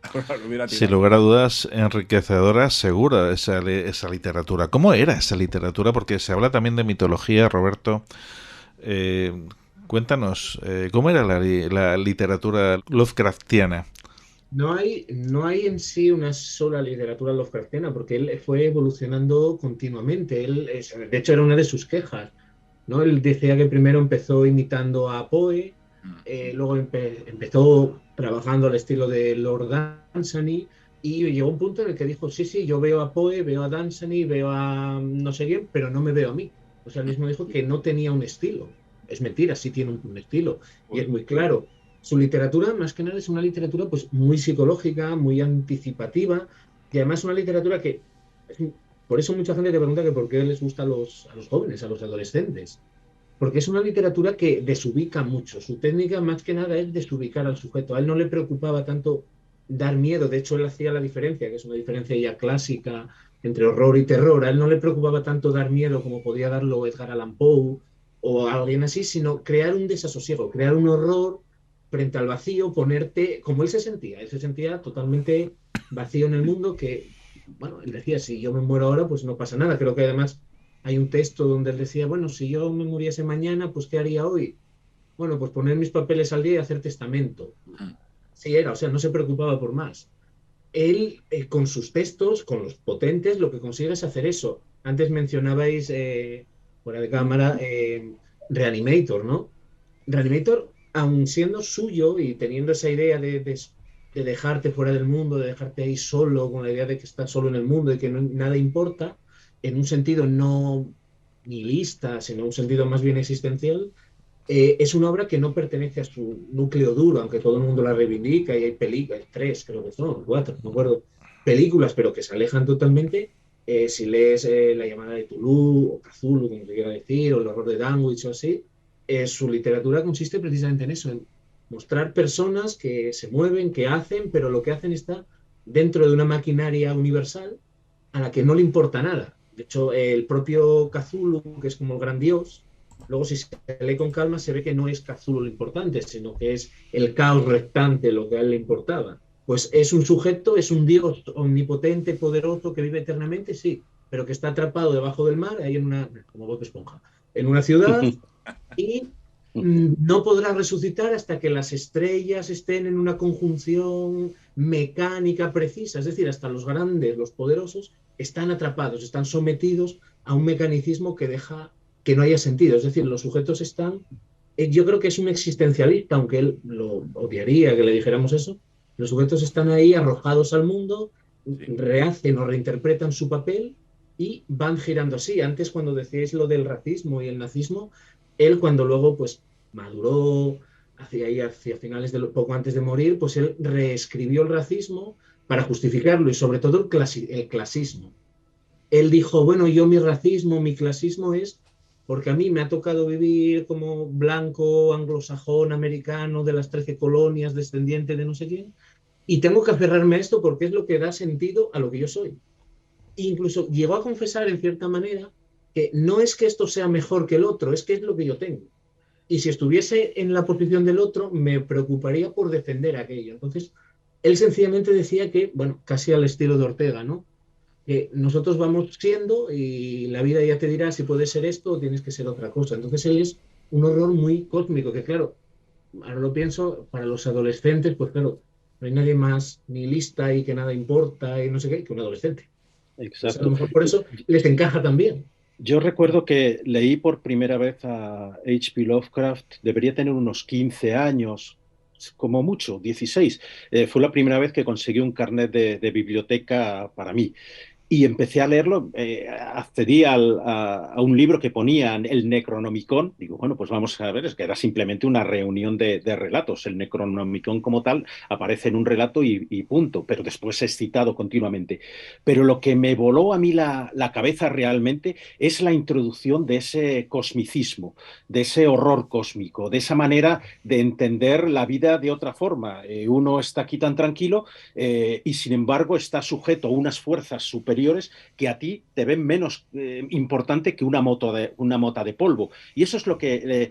Sin lugar a dudas, enriquecedora, segura esa literatura. ¿Cómo era esa literatura? Porque se habla también de mitología, Roberto. Cuéntanos, ¿cómo era la literatura Lovecraftiana? No hay en sí una sola literatura Lovecraftiana, porque él fue evolucionando continuamente. De hecho, era una de sus quejas. ¿no? Él decía que primero empezó imitando a Poe, luego empezó trabajando al estilo de Lord Dunsany, y llegó un punto en el que dijo, sí, yo veo a Poe, veo a Dunsany, veo a no sé quién, pero no me veo a mí. O sea, él mismo dijo que no tenía un estilo. Es mentira, sí tiene un estilo, y es muy claro. Su literatura, más que nada, es una literatura pues muy psicológica, muy anticipativa, y además una literatura que... Por eso mucha gente te pregunta que por qué les gusta a los jóvenes, a los adolescentes. Porque es una literatura que desubica mucho. Su técnica, más que nada, es desubicar al sujeto. A él no le preocupaba tanto dar miedo. De hecho, él hacía la diferencia, que es una diferencia ya clásica entre horror y terror. A él no le preocupaba tanto dar miedo como podía darlo Edgar Allan Poe o alguien así, sino crear un desasosiego, crear un horror frente al vacío, ponerte como él se sentía. Él se sentía totalmente vacío en el mundo que, bueno, él decía, si yo me muero ahora, pues no pasa nada. Creo que además hay un texto donde él decía, bueno, si yo me muriese mañana, pues ¿qué haría hoy? Bueno, pues poner mis papeles al día y hacer testamento. Sí era, o sea, no se preocupaba por más. Él, con sus textos, con los potentes, lo que consigue es hacer eso. Antes mencionabais, fuera de cámara, Reanimator, ¿no? Reanimator, aun siendo suyo y teniendo esa idea de dejarte fuera del mundo, de dejarte ahí solo, con la idea de que estás solo en el mundo y que nada importa, en un sentido no nihilista, sino un sentido más bien existencial, es una obra que no pertenece a su núcleo duro, aunque todo el mundo la reivindica y hay películas, 3 creo que son, 4, no me acuerdo, películas, pero que se alejan totalmente. Si lees La llamada de Tulu o Cthulhu, como se quiera decir, o El horror de Danwich o así, su literatura consiste precisamente en eso, en mostrar personas que se mueven, que hacen, pero lo que hacen está dentro de una maquinaria universal a la que no le importa nada. De hecho, el propio Cthulhu, que es como el gran dios, luego si se lee con calma se ve que no es Cthulhu lo importante, sino que es el caos restante lo que a él le importaba. Pues es un sujeto, es un dios omnipotente, poderoso, que vive eternamente, sí, pero que está atrapado debajo del mar, ahí en una, como Bob Esponja, en una ciudad, y no podrá resucitar hasta que las estrellas estén en una conjunción mecánica precisa, es decir, hasta los grandes, los poderosos, están atrapados, están sometidos a un mecanicismo que deja que no haya sentido, es decir, los sujetos están, yo creo que es un existencialista, aunque él lo odiaría que le dijéramos eso, los sujetos están ahí arrojados al mundo, rehacen o reinterpretan su papel y van girando así. Antes, cuando decíais lo del racismo y el nazismo, él cuando luego pues maduró hacia finales de poco antes de morir, pues él reescribió el racismo para justificarlo y sobre todo el clasismo. Él dijo, bueno, yo mi racismo, mi clasismo es porque a mí me ha tocado vivir como blanco, anglosajón, americano, de las 13 colonias, descendiente de no sé quién, y tengo que aferrarme a esto porque es lo que da sentido a lo que yo soy. Incluso llegó a confesar en cierta manera que no es que esto sea mejor que el otro, es que es lo que yo tengo. Y si estuviese en la posición del otro, me preocuparía por defender aquello. Entonces, él sencillamente decía que, bueno, casi al estilo de Ortega, ¿no? Que nosotros vamos siendo y la vida ya te dirá si puedes ser esto o tienes que ser otra cosa. Entonces, él es un horror muy cósmico, que claro, ahora lo pienso, para los adolescentes, pues claro, no hay nadie más nihilista y que nada importa y no sé qué, que un adolescente. Exacto. Pues a lo mejor por eso les encaja también. Yo recuerdo que leí por primera vez a H.P. Lovecraft, debería tener unos 15 años, como mucho, 16. Fue la primera vez que conseguí un carnet de biblioteca para mí. Y empecé a leerlo, accedí a un libro que ponía el Necronomicon. Digo, bueno, pues vamos a ver, es que era simplemente una reunión de relatos. El Necronomicon como tal aparece en un relato y punto, pero después es citado continuamente. Pero lo que me voló a mí la cabeza realmente es la introducción de ese cosmicismo, de ese horror cósmico, de esa manera de entender la vida de otra forma. Uno está aquí tan tranquilo y sin embargo está sujeto a unas fuerzas superiores que a ti te ven menos importante que una mota de polvo. Y eso es lo que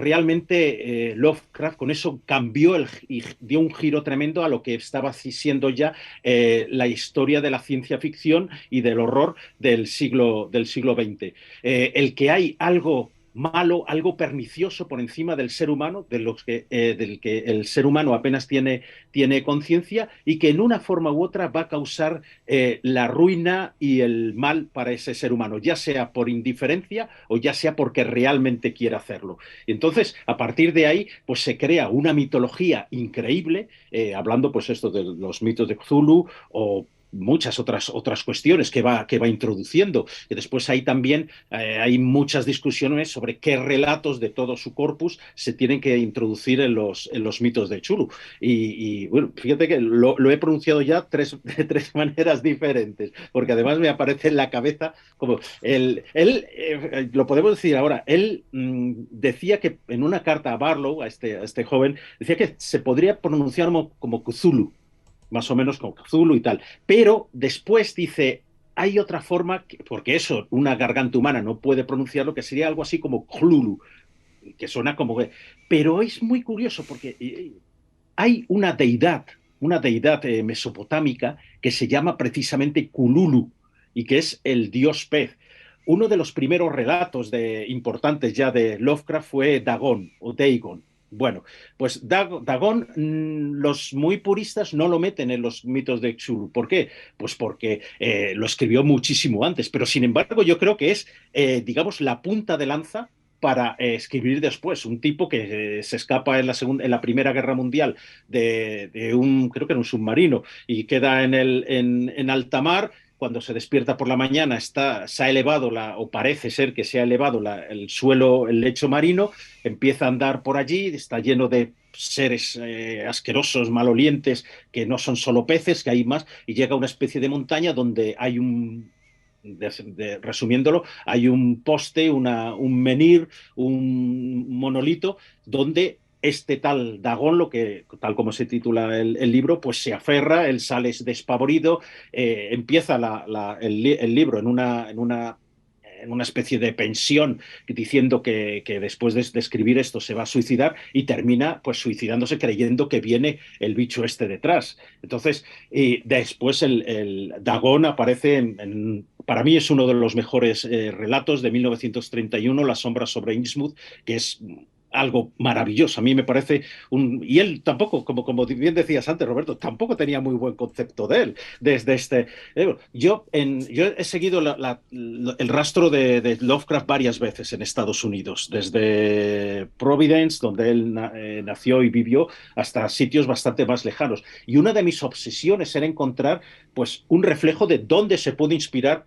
realmente Lovecraft con eso cambió y dio un giro tremendo a lo que estaba siendo ya la historia de la ciencia ficción y del horror del siglo XX. El que hay algo malo, algo pernicioso por encima del ser humano, del que el ser humano apenas tiene conciencia, y que en una forma u otra va a causar la ruina y el mal para ese ser humano, ya sea por indiferencia o ya sea porque realmente quiere hacerlo. Y entonces, a partir de ahí, pues se crea una mitología increíble, hablando pues esto de los mitos de Cthulhu o muchas otras cuestiones que va introduciendo. Y después ahí también hay muchas discusiones sobre qué relatos de todo su corpus se tienen que introducir en los mitos de Cthulhu. Y bueno, fíjate que lo he pronunciado ya de tres maneras diferentes, porque además me aparece en la cabeza como él lo podemos decir ahora, él decía que en una carta a Barlow, a este joven, decía que se podría pronunciar como Cthulhu, más o menos como Cthulhu y tal. Pero después dice, hay otra forma, porque eso, una garganta humana no puede pronunciarlo, que sería algo así como Cthulhu, que suena como... Pero es muy curioso porque hay una deidad mesopotámica que se llama precisamente Kululu y que es el dios pez. Uno de los primeros relatos importantes ya de Lovecraft fue Dagon o Dagon. Bueno, pues Dagon, los muy puristas no lo meten en los mitos de Cthulhu. ¿Por qué? Pues porque lo escribió muchísimo antes, pero sin embargo yo creo que es, digamos, la punta de lanza para escribir después. Un tipo que se escapa en la Primera Guerra Mundial de creo que era un submarino, y queda en alta mar. Cuando se despierta por la mañana se ha elevado, o parece ser que se ha elevado el suelo, el lecho marino, empieza a andar por allí, está lleno de seres asquerosos, malolientes, que no son solo peces, que hay más, y llega a una especie de montaña donde hay resumiéndolo, hay un poste, un menhir, un monolito, donde este tal Dagon, tal como se titula el libro, pues se aferra, él sale despavorido, empieza el libro en una especie de pensión, diciendo que después de escribir esto se va a suicidar, y termina pues suicidándose creyendo que viene el bicho este detrás. Entonces, después el Dagon aparece para mí es uno de los mejores relatos de 1931, Las sombras sobre Innsmouth, que es algo maravilloso. A mí me parece y él tampoco, como bien decías antes, Roberto, tampoco tenía muy buen concepto de él. Desde yo he seguido el rastro de Lovecraft varias veces en Estados Unidos, desde Providence, donde él nació y vivió, hasta sitios bastante más lejanos. Y una de mis obsesiones era encontrar pues un reflejo de dónde se puede inspirar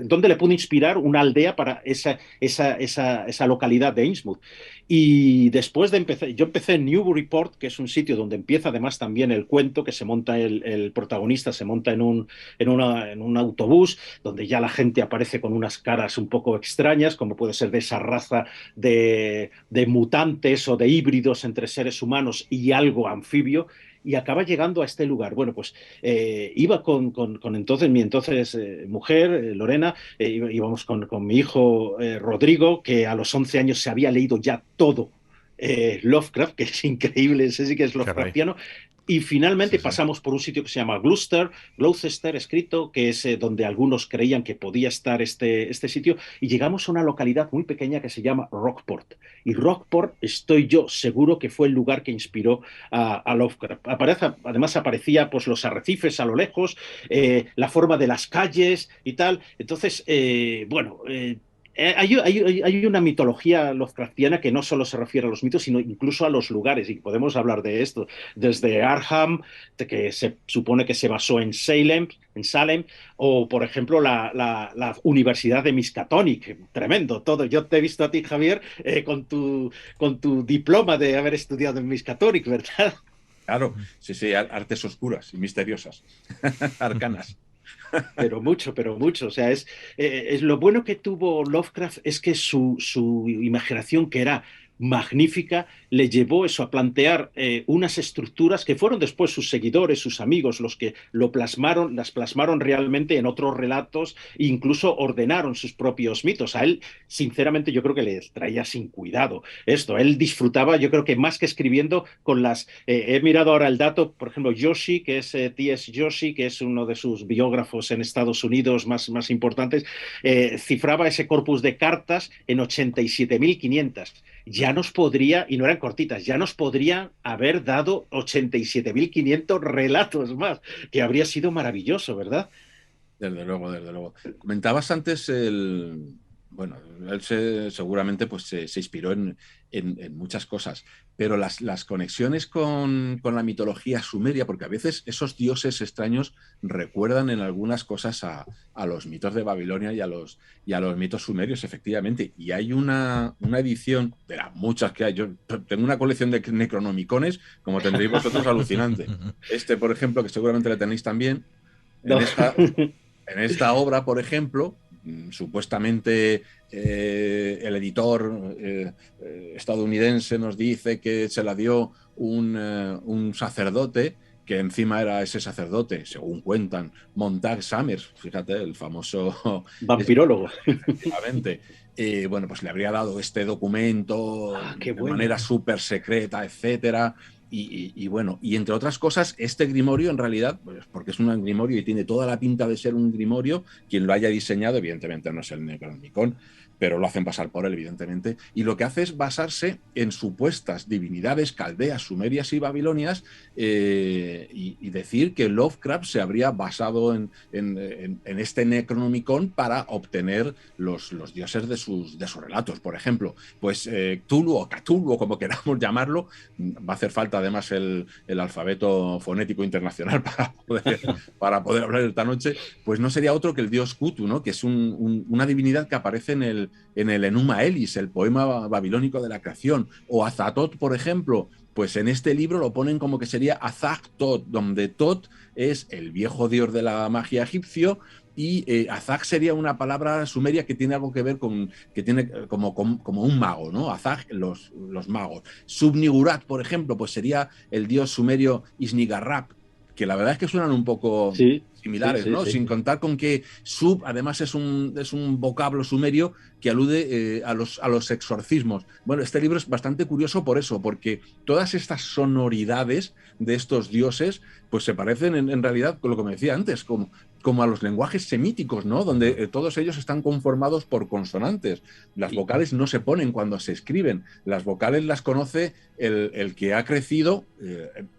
dónde le pudo inspirar una aldea para esa localidad de Innsmouth. Y después yo empecé en Newburyport, que es un sitio donde empieza además también el cuento, que se monta el protagonista, se monta en un autobús, donde ya la gente aparece con unas caras un poco extrañas, como puede ser de esa raza de mutantes o de híbridos entre seres humanos y algo anfibio, y acaba llegando a este lugar. Bueno, pues iba con mi entonces mujer, Lorena, íbamos con mi hijo Rodrigo, que a los 11 años se había leído ya todo Lovecraft, que es increíble, ese sí que es Lovecraftiano. Y finalmente pasamos por un sitio que se llama Gloucester escrito, que es donde algunos creían que podía estar este sitio, y llegamos a una localidad muy pequeña que se llama Rockport. Y Rockport, estoy yo seguro que fue el lugar que inspiró a Lovecraft. Además aparecía pues los arrecifes a lo lejos, la forma de las calles y tal. Entonces, hay una mitología Lovecraftiana que no solo se refiere a los mitos, sino incluso a los lugares, y podemos hablar de esto, desde Arkham, que se supone que se basó en Salem, o por ejemplo la Universidad de Miskatonic, tremendo todo. Yo te he visto a ti, Javier, con tu diploma de haber estudiado en Miskatonic, ¿verdad? Claro, sí, artes oscuras y misteriosas, arcanas. Pero mucho. O sea, es lo bueno que tuvo Lovecraft es que su imaginación, que era magnífica, le llevó eso a plantear unas estructuras que fueron después sus seguidores, sus amigos, los que las plasmaron realmente en otros relatos e incluso ordenaron sus propios mitos. A él, sinceramente, yo creo que le traía sin cuidado esto. Él disfrutaba, yo creo que más que escribiendo con las... he mirado ahora el dato, por ejemplo, Joshi, que es T.S. Joshi, que es uno de sus biógrafos en Estados Unidos más importantes, cifraba ese corpus de cartas en 87.500. Ya nos podría, y no eran cortitas, ya nos podría haber dado 87.500 relatos más, que habría sido maravilloso, ¿verdad? Desde luego, desde luego. Comentabas antes bueno, él seguramente pues, se inspiró en muchas cosas, pero las conexiones con la mitología sumeria, porque a veces esos dioses extraños recuerdan en algunas cosas a los mitos de Babilonia y a los mitos sumerios, efectivamente. Y hay una edición, de las muchas que hay, yo tengo una colección de Necronomicones, como tendréis vosotros, alucinante. Por ejemplo, que seguramente le tenéis también, en esta obra, por ejemplo, supuestamente el editor estadounidense nos dice que se la dio un sacerdote, que encima era ese sacerdote, según cuentan, Montague Summers, fíjate, el famoso vampirólogo. Efectivamente. Bueno, pues le habría dado este documento de manera súper secreta, etcétera. Y bueno, y entre otras cosas, este grimorio en realidad, pues porque es un grimorio y tiene toda la pinta de ser un grimorio, quien lo haya diseñado, evidentemente no es el Necronomicon, pero lo hacen pasar por él, evidentemente, y lo que hace es basarse en supuestas divinidades caldeas, sumerias y babilonias, y decir que Lovecraft se habría basado en este Necronomicon para obtener los dioses de sus relatos. Por ejemplo, pues Cthulhu o Cthulhu, como queramos llamarlo, va a hacer falta además el alfabeto fonético internacional para poder hablar esta noche, pues no sería otro que el dios Cthulhu, ¿no? Que es una divinidad que aparece en el Enuma Elis, el poema babilónico de la creación, o Azathoth, por ejemplo, pues en este libro lo ponen como que sería Azag-Thoth, donde Thoth es el viejo dios de la magia egipcio, y Azag sería una palabra sumeria que tiene algo que ver con, que tiene como un mago, ¿no? Azag, los magos. Subnigurat, por ejemplo, pues sería el dios sumerio Isnigarrap, que la verdad es que suenan un poco similares, ¿no? Sin contar con que sub, además, es un vocablo sumerio que alude a los exorcismos. Bueno, este libro es bastante curioso por eso, porque todas estas sonoridades de estos dioses, pues se parecen en realidad con lo que me decía antes, como a los lenguajes semíticos, ¿no? Donde todos ellos están conformados por consonantes. Las vocales no se ponen cuando se escriben. Las vocales las conoce el que ha crecido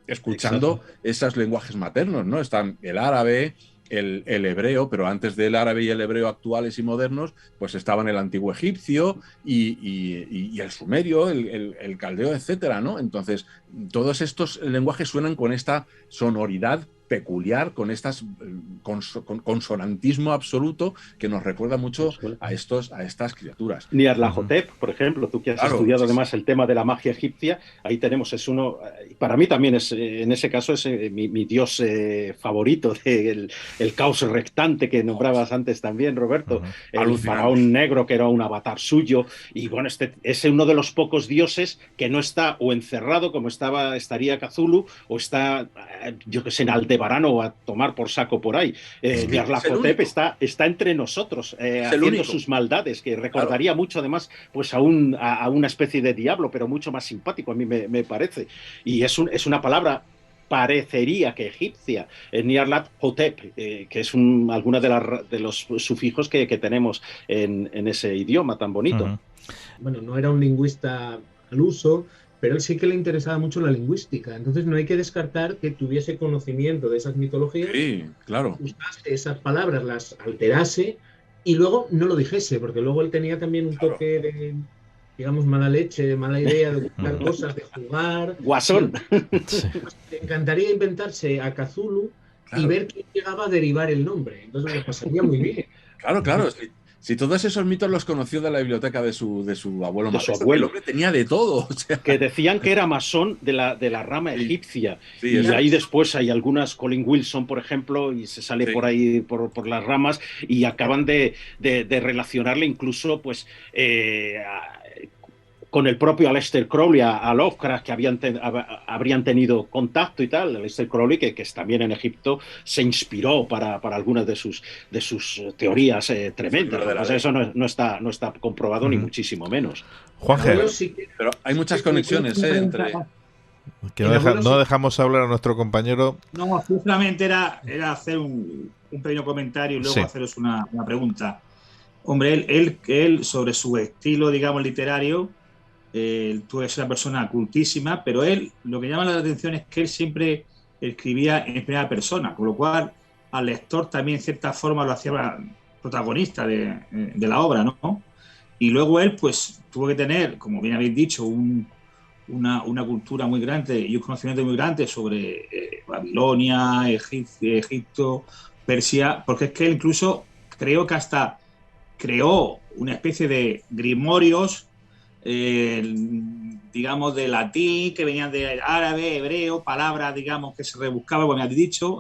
escuchando esos lenguajes maternos, ¿no? Están el árabe, el hebreo, pero antes del árabe y el hebreo actuales y modernos, pues estaban el antiguo egipcio y el sumerio, el caldeo, etcétera, ¿no? Entonces, todos estos lenguajes suenan con esta sonoridad peculiar, con consonantismo absoluto que nos recuerda mucho a estas criaturas. Nyarlathotep, por ejemplo, tú que has estudiado además el tema de la magia egipcia, ahí tenemos, es uno, para mí también es, en ese caso es mi dios favorito, el caos rectante que nombrabas antes también, Roberto, el faraón negro que era un avatar suyo, y bueno, es uno de los pocos dioses que no está o encerrado como estaría Cthulhu, o está, yo que sé, en Aldebarán o a tomar por saco por ahí. Nyarlathotep está entre nosotros, haciendo sus maldades, que recordaría mucho además pues a una especie de diablo, pero mucho más simpático, a mí me parece. Y es una palabra, parecería que egipcia, Nyarlathotep, que es alguna de los sufijos que tenemos en ese idioma tan bonito. Bueno, no era un lingüista al uso, pero él sí que le interesaba mucho la lingüística. Entonces no hay que descartar que tuviese conocimiento de esas mitologías, usase esas palabras, las alterase y luego no lo dijese, porque luego él tenía también un toque de, digamos, mala leche, mala idea de buscar cosas, de jugar. Guasón. Le encantaría inventarse a Cthulhu y ver quién llegaba a derivar el nombre. Entonces lo pasaría muy bien. Claro. Si todos esos mitos los conoció de la biblioteca de su abuelo maestro, el hombre tenía de todo. O sea. Que decían que era masón de la rama egipcia. Y ahí después hay algunas, Colin Wilson, por ejemplo, y se sale por ahí, por las ramas, y acaban de relacionarle incluso, pues, con el propio Aleister Crowley a Lovecraft, que habrían tenido contacto y tal. Aleister Crowley, que también en Egipto se inspiró para algunas de sus teorías tremendas. Eso no está comprobado ni muchísimo menos. Juanje, pero hay muchas conexiones entre... Que no dejamos hablar a nuestro compañero. No, justamente era hacer un pequeño comentario y luego haceros una pregunta. Hombre, él sobre su estilo, digamos, literario, tú eres una persona cultísima, pero él, lo que llama la atención es que él siempre escribía en primera persona, con lo cual al lector también en cierta forma lo hacía protagonista de la obra, ¿no? Y luego él, pues, tuvo que tener, como bien habéis dicho, una cultura muy grande y un conocimiento muy grande sobre Babilonia, Egipto, Persia, porque es que él incluso creo que hasta creó una especie de grimorios, digamos, de latín, que venían de árabe, hebreo, palabras, digamos, que se rebuscaban, como me has dicho,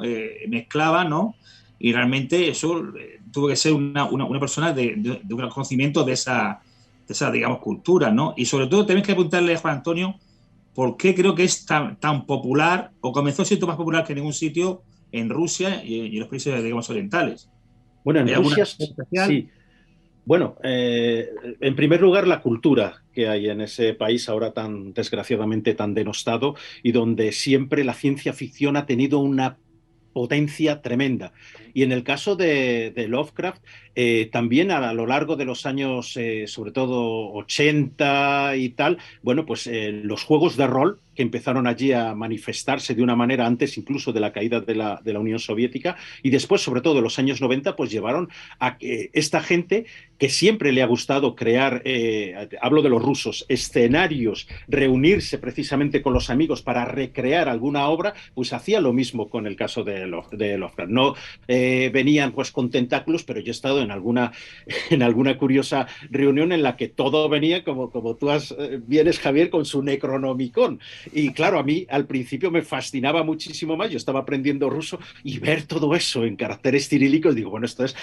mezclaban, ¿no? Y realmente eso tuvo que ser una persona de un conocimiento de esa, digamos, cultura, ¿no? Y sobre todo tenemos que preguntarle a Juan Antonio por qué creo que es tan popular, o comenzó siendo más popular que en ningún sitio en Rusia y en los países, digamos, orientales. Bueno, en Rusia sí. Bueno, en primer lugar, la cultura que hay en ese país ahora tan desgraciadamente tan denostado y donde siempre la ciencia ficción ha tenido una potencia tremenda. Y en el caso de Lovecraft, también a lo largo de los años, sobre todo 80 y tal, bueno, pues los juegos de rol que empezaron allí a manifestarse de una manera antes incluso de la caída de la Unión Soviética, y después, sobre todo en los años 90, pues llevaron a que esta gente que siempre le ha gustado crear, hablo de los rusos, escenarios, reunirse precisamente con los amigos para recrear alguna obra, pues hacía lo mismo con el caso de Lovecraft. No venían pues con tentáculos, pero yo he estado en alguna curiosa reunión en la que todo venía como tú vienes, Javier, con su Necronomicon. Y claro, a mí al principio me fascinaba muchísimo más, yo estaba aprendiendo ruso y ver todo eso en caracteres cirílicos, digo, bueno, esto es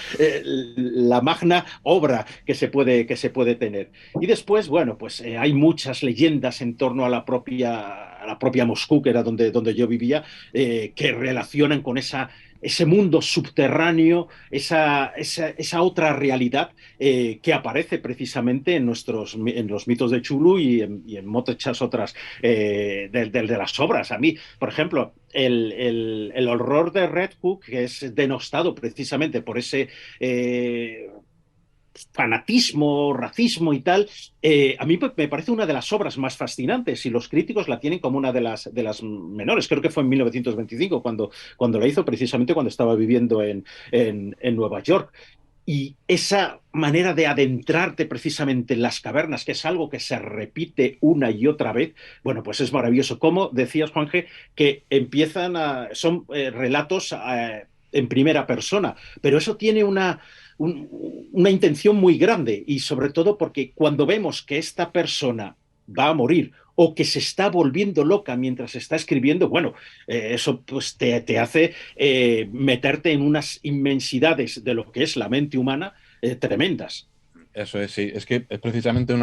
la magna obra que se puede tener. Y después, bueno, pues hay muchas leyendas en torno a la propia Moscú, que era donde yo vivía, que relacionan con ese mundo subterráneo, esa otra realidad que aparece precisamente en los mitos de Chulu y en muchas otras de las obras. A mí, por ejemplo, el horror de Red Hook, que es denostado precisamente por ese fanatismo, racismo y tal, a mí me parece una de las obras más fascinantes y los críticos la tienen como una de las menores. Creo que fue en 1925 cuando la hizo, precisamente cuando estaba viviendo en Nueva York. Y esa manera de adentrarte precisamente en las cavernas, que es algo que se repite una y otra vez, bueno, pues es maravilloso. Como decías, Juanje, que son relatos en primera persona, pero eso tiene una intención muy grande, y sobre todo porque cuando vemos que esta persona va a morir o que se está volviendo loca mientras está escribiendo, bueno, eso pues te hace meterte en unas inmensidades de lo que es la mente humana tremendas. Eso es, sí, es que es precisamente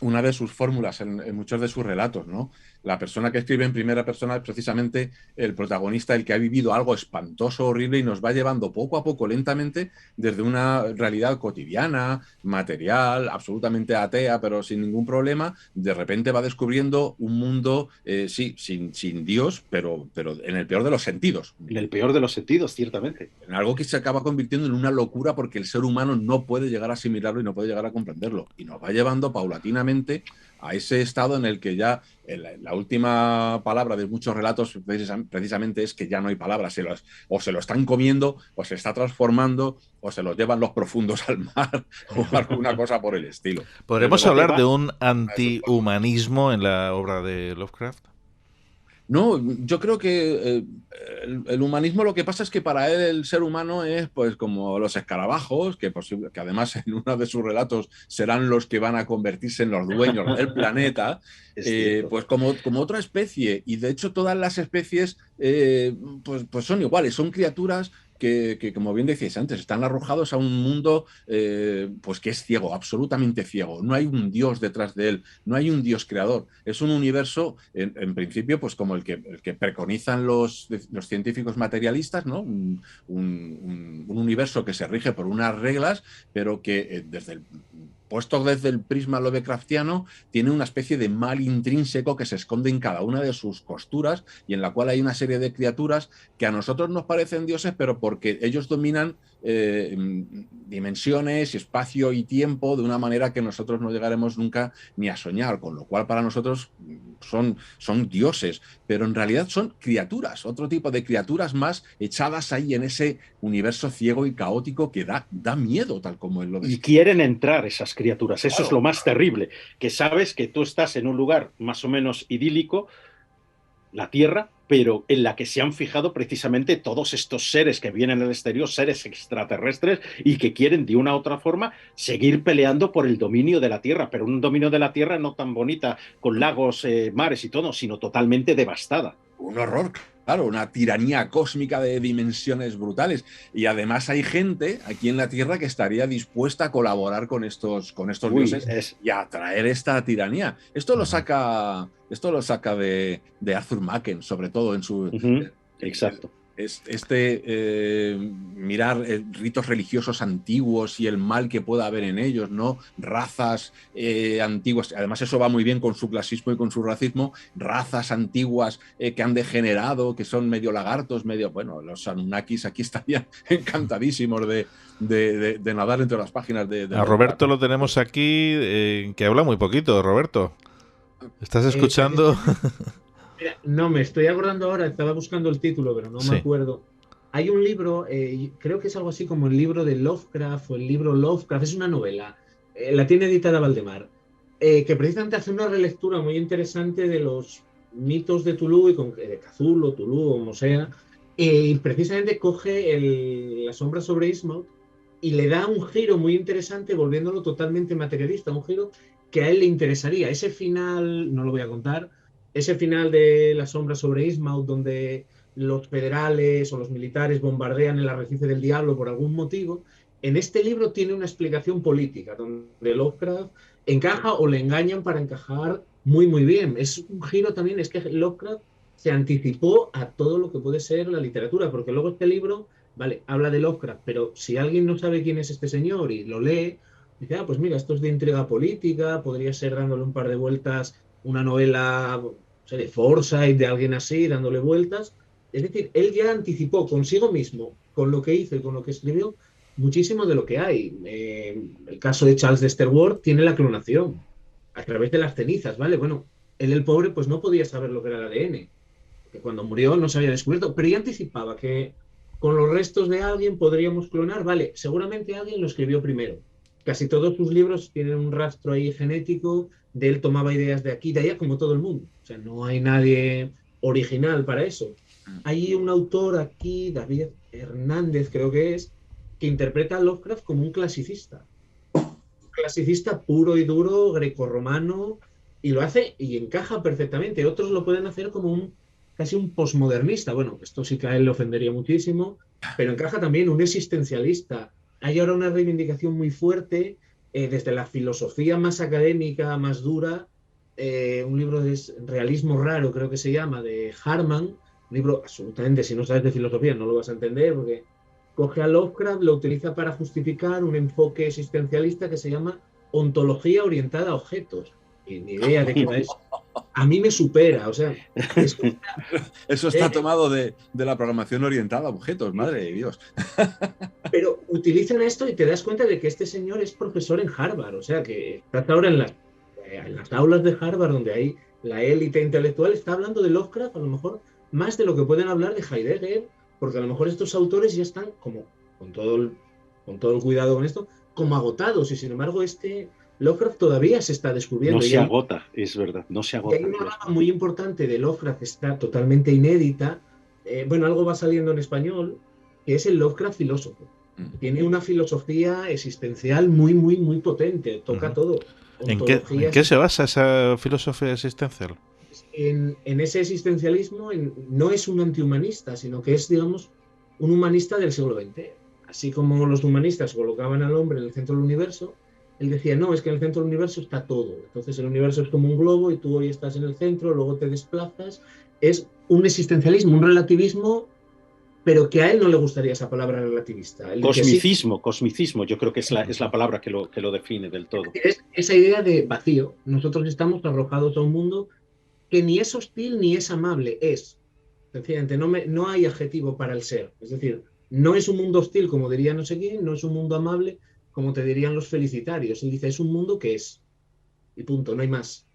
una de sus fórmulas en muchos de sus relatos, ¿no? La persona que escribe en primera persona es precisamente el protagonista, el que ha vivido algo espantoso, horrible, y nos va llevando poco a poco, lentamente, desde una realidad cotidiana, material, absolutamente atea, pero sin ningún problema. De repente va descubriendo un mundo, sí, sin Dios, pero en el peor de los sentidos. En el peor de los sentidos, ciertamente. En algo que se acaba convirtiendo en una locura porque el ser humano no puede llegar a asimilarlo y no puede llegar a comprenderlo. Y nos va llevando paulatinamente a ese estado en el que ya la última palabra de muchos relatos precisamente es que ya no hay palabras, o se lo están comiendo, o se está transformando, o se los llevan los profundos al mar, o alguna cosa por el estilo. ¿Podremos hablar de un antihumanismo en la obra de Lovecraft? No, yo creo que el humanismo, lo que pasa es que para él el ser humano es pues como los escarabajos, que además en uno de sus relatos serán los que van a convertirse en los dueños del planeta, pues como otra especie. Y de hecho todas las especies pues son iguales, son criaturas que como bien decíais antes, están arrojados a un mundo pues que es ciego, absolutamente ciego. No hay un Dios detrás de él, no hay un Dios creador. Es un universo, en principio, pues como el que preconizan los científicos materialistas, ¿no? Un universo que se rige por unas reglas, pero que puesto desde el prisma lovecraftiano, tiene una especie de mal intrínseco que se esconde en cada una de sus costuras y en la cual hay una serie de criaturas que a nosotros nos parecen dioses, pero porque ellos dominan dimensiones, espacio y tiempo de una manera que nosotros no llegaremos nunca ni a soñar, con lo cual para nosotros son dioses, pero en realidad son criaturas, otro tipo de criaturas más echadas ahí en ese universo ciego y caótico que da miedo, tal como él lo describe. Y quieren entrar esas criaturas, eso Claro. es lo más terrible, que sabes que tú estás en un lugar más o menos idílico, la Tierra, pero en la que se han fijado precisamente todos estos seres que vienen del exterior, seres extraterrestres, y que quieren de una u otra forma seguir peleando por el dominio de la Tierra, pero un dominio de la Tierra no tan bonita, con lagos, mares y todo, sino totalmente devastada. Un horror, claro, una tiranía cósmica de dimensiones brutales. Y además hay gente aquí en la Tierra que estaría dispuesta a colaborar con estos dioses y a traer esta tiranía. Esto lo saca de Arthur Machen, sobre todo en su... Exacto. Mirar ritos religiosos antiguos y el mal que pueda haber en ellos, ¿no? Razas antiguas, además eso va muy bien con su clasismo y con su racismo, razas antiguas que han degenerado, que son medio lagartos, bueno, los Anunnakis aquí estarían encantadísimos de nadar entre las páginas de a Roberto lo tenemos aquí, que habla muy poquito. Roberto, ¿estás escuchando? Mira, no, me estoy acordando ahora, estaba buscando el título, pero no me acuerdo. Hay un libro, creo que es algo así como el libro de Lovecraft o el libro Lovecraft, es una novela, la tiene editada Valdemar, que precisamente hace una relectura muy interesante de los mitos de Tulu y de Cthulhu o Tulu o como sea, y precisamente coge la sombra sobre Innsmouth y le da un giro muy interesante, volviéndolo totalmente materialista, un giro que a él le interesaría. Ese final, no lo voy a contar, ese final de La sombra sobre Innsmouth, donde los federales o los militares bombardean el arrecife del diablo por algún motivo, en este libro tiene una explicación política, donde Lovecraft encaja o le engañan para encajar muy, muy bien. Es un giro también, es que Lovecraft se anticipó a todo lo que puede ser la literatura, porque luego este libro, vale, habla de Lovecraft, pero si alguien no sabe quién es este señor y lo lee, dice, pues mira, esto es de intriga política, podría ser dándole un par de vueltas una novela, no sé, de Forsyth, de alguien así, dándole vueltas. Es decir, él ya anticipó consigo mismo, con lo que hizo y con lo que escribió, muchísimo de lo que hay. El caso de Charles Dexter Ward tiene la clonación a través de las cenizas, ¿vale? Bueno, él, el pobre, pues no podía saber lo que era el ADN, que cuando murió no se había descubierto, pero ya anticipaba que con los restos de alguien podríamos clonar, ¿vale? Seguramente alguien lo escribió primero. Casi todos sus libros tienen un rastro ahí genético, de él tomaba ideas de aquí y de allá, como todo el mundo. O sea, no hay nadie original para eso. Hay un autor aquí, David Hernández creo que es, que interpreta a Lovecraft como un clasicista. Un clasicista puro y duro, grecorromano, y lo hace y encaja perfectamente. Otros lo pueden hacer como casi un posmodernista. Bueno, esto sí que a él le ofendería muchísimo, pero encaja también un existencialista. Hay ahora una reivindicación muy fuerte desde la filosofía más académica, más dura, un libro de realismo raro, creo que se llama, de Harman, un libro absolutamente, si no sabes de filosofía no lo vas a entender, porque coge a Lovecraft, lo utiliza para justificar un enfoque existencialista que se llama ontología orientada a objetos. Y ni idea de qué va eso. A mí me supera, o sea... Eso está tomado de la programación orientada a objetos, madre de Dios. Pero utilizan esto y te das cuenta de que este señor es profesor en Harvard, o sea que está ahora en las aulas de Harvard, donde hay la élite intelectual, está hablando de Lovecraft a lo mejor más de lo que pueden hablar de Heidegger, porque a lo mejor estos autores ya están como, con todo el cuidado con esto, como agotados, y sin embargo Lovecraft todavía se está descubriendo. No se agota, es verdad, no se agota. Y hay una rama muy importante de Lovecraft que está totalmente inédita, algo va saliendo en español, que es el Lovecraft filósofo. Tiene una filosofía existencial muy, muy, muy potente, toca todo. ¿En qué se basa esa filosofía existencial? En ese existencialismo no es un antihumanista, sino que es, digamos, un humanista del siglo XX. Así como los humanistas colocaban al hombre en el centro del universo, él decía, no, es que en el centro del universo está todo. Entonces el universo es como un globo y tú hoy estás en el centro, luego te desplazas. Es un existencialismo, un relativismo, pero que a él no le gustaría esa palabra relativista. Él cosmicismo, sí, cosmicismo, yo creo que es la palabra que lo define del todo. Es esa idea de vacío. Nosotros estamos arrojados a un mundo que ni es hostil ni es amable, es. Sencillamente, no hay adjetivo para el ser. Es decir, no es un mundo hostil, como diría no sé quién, no es un mundo amable, como te dirían los felicitarios. Él dice, es un mundo que es. Y punto, no hay más.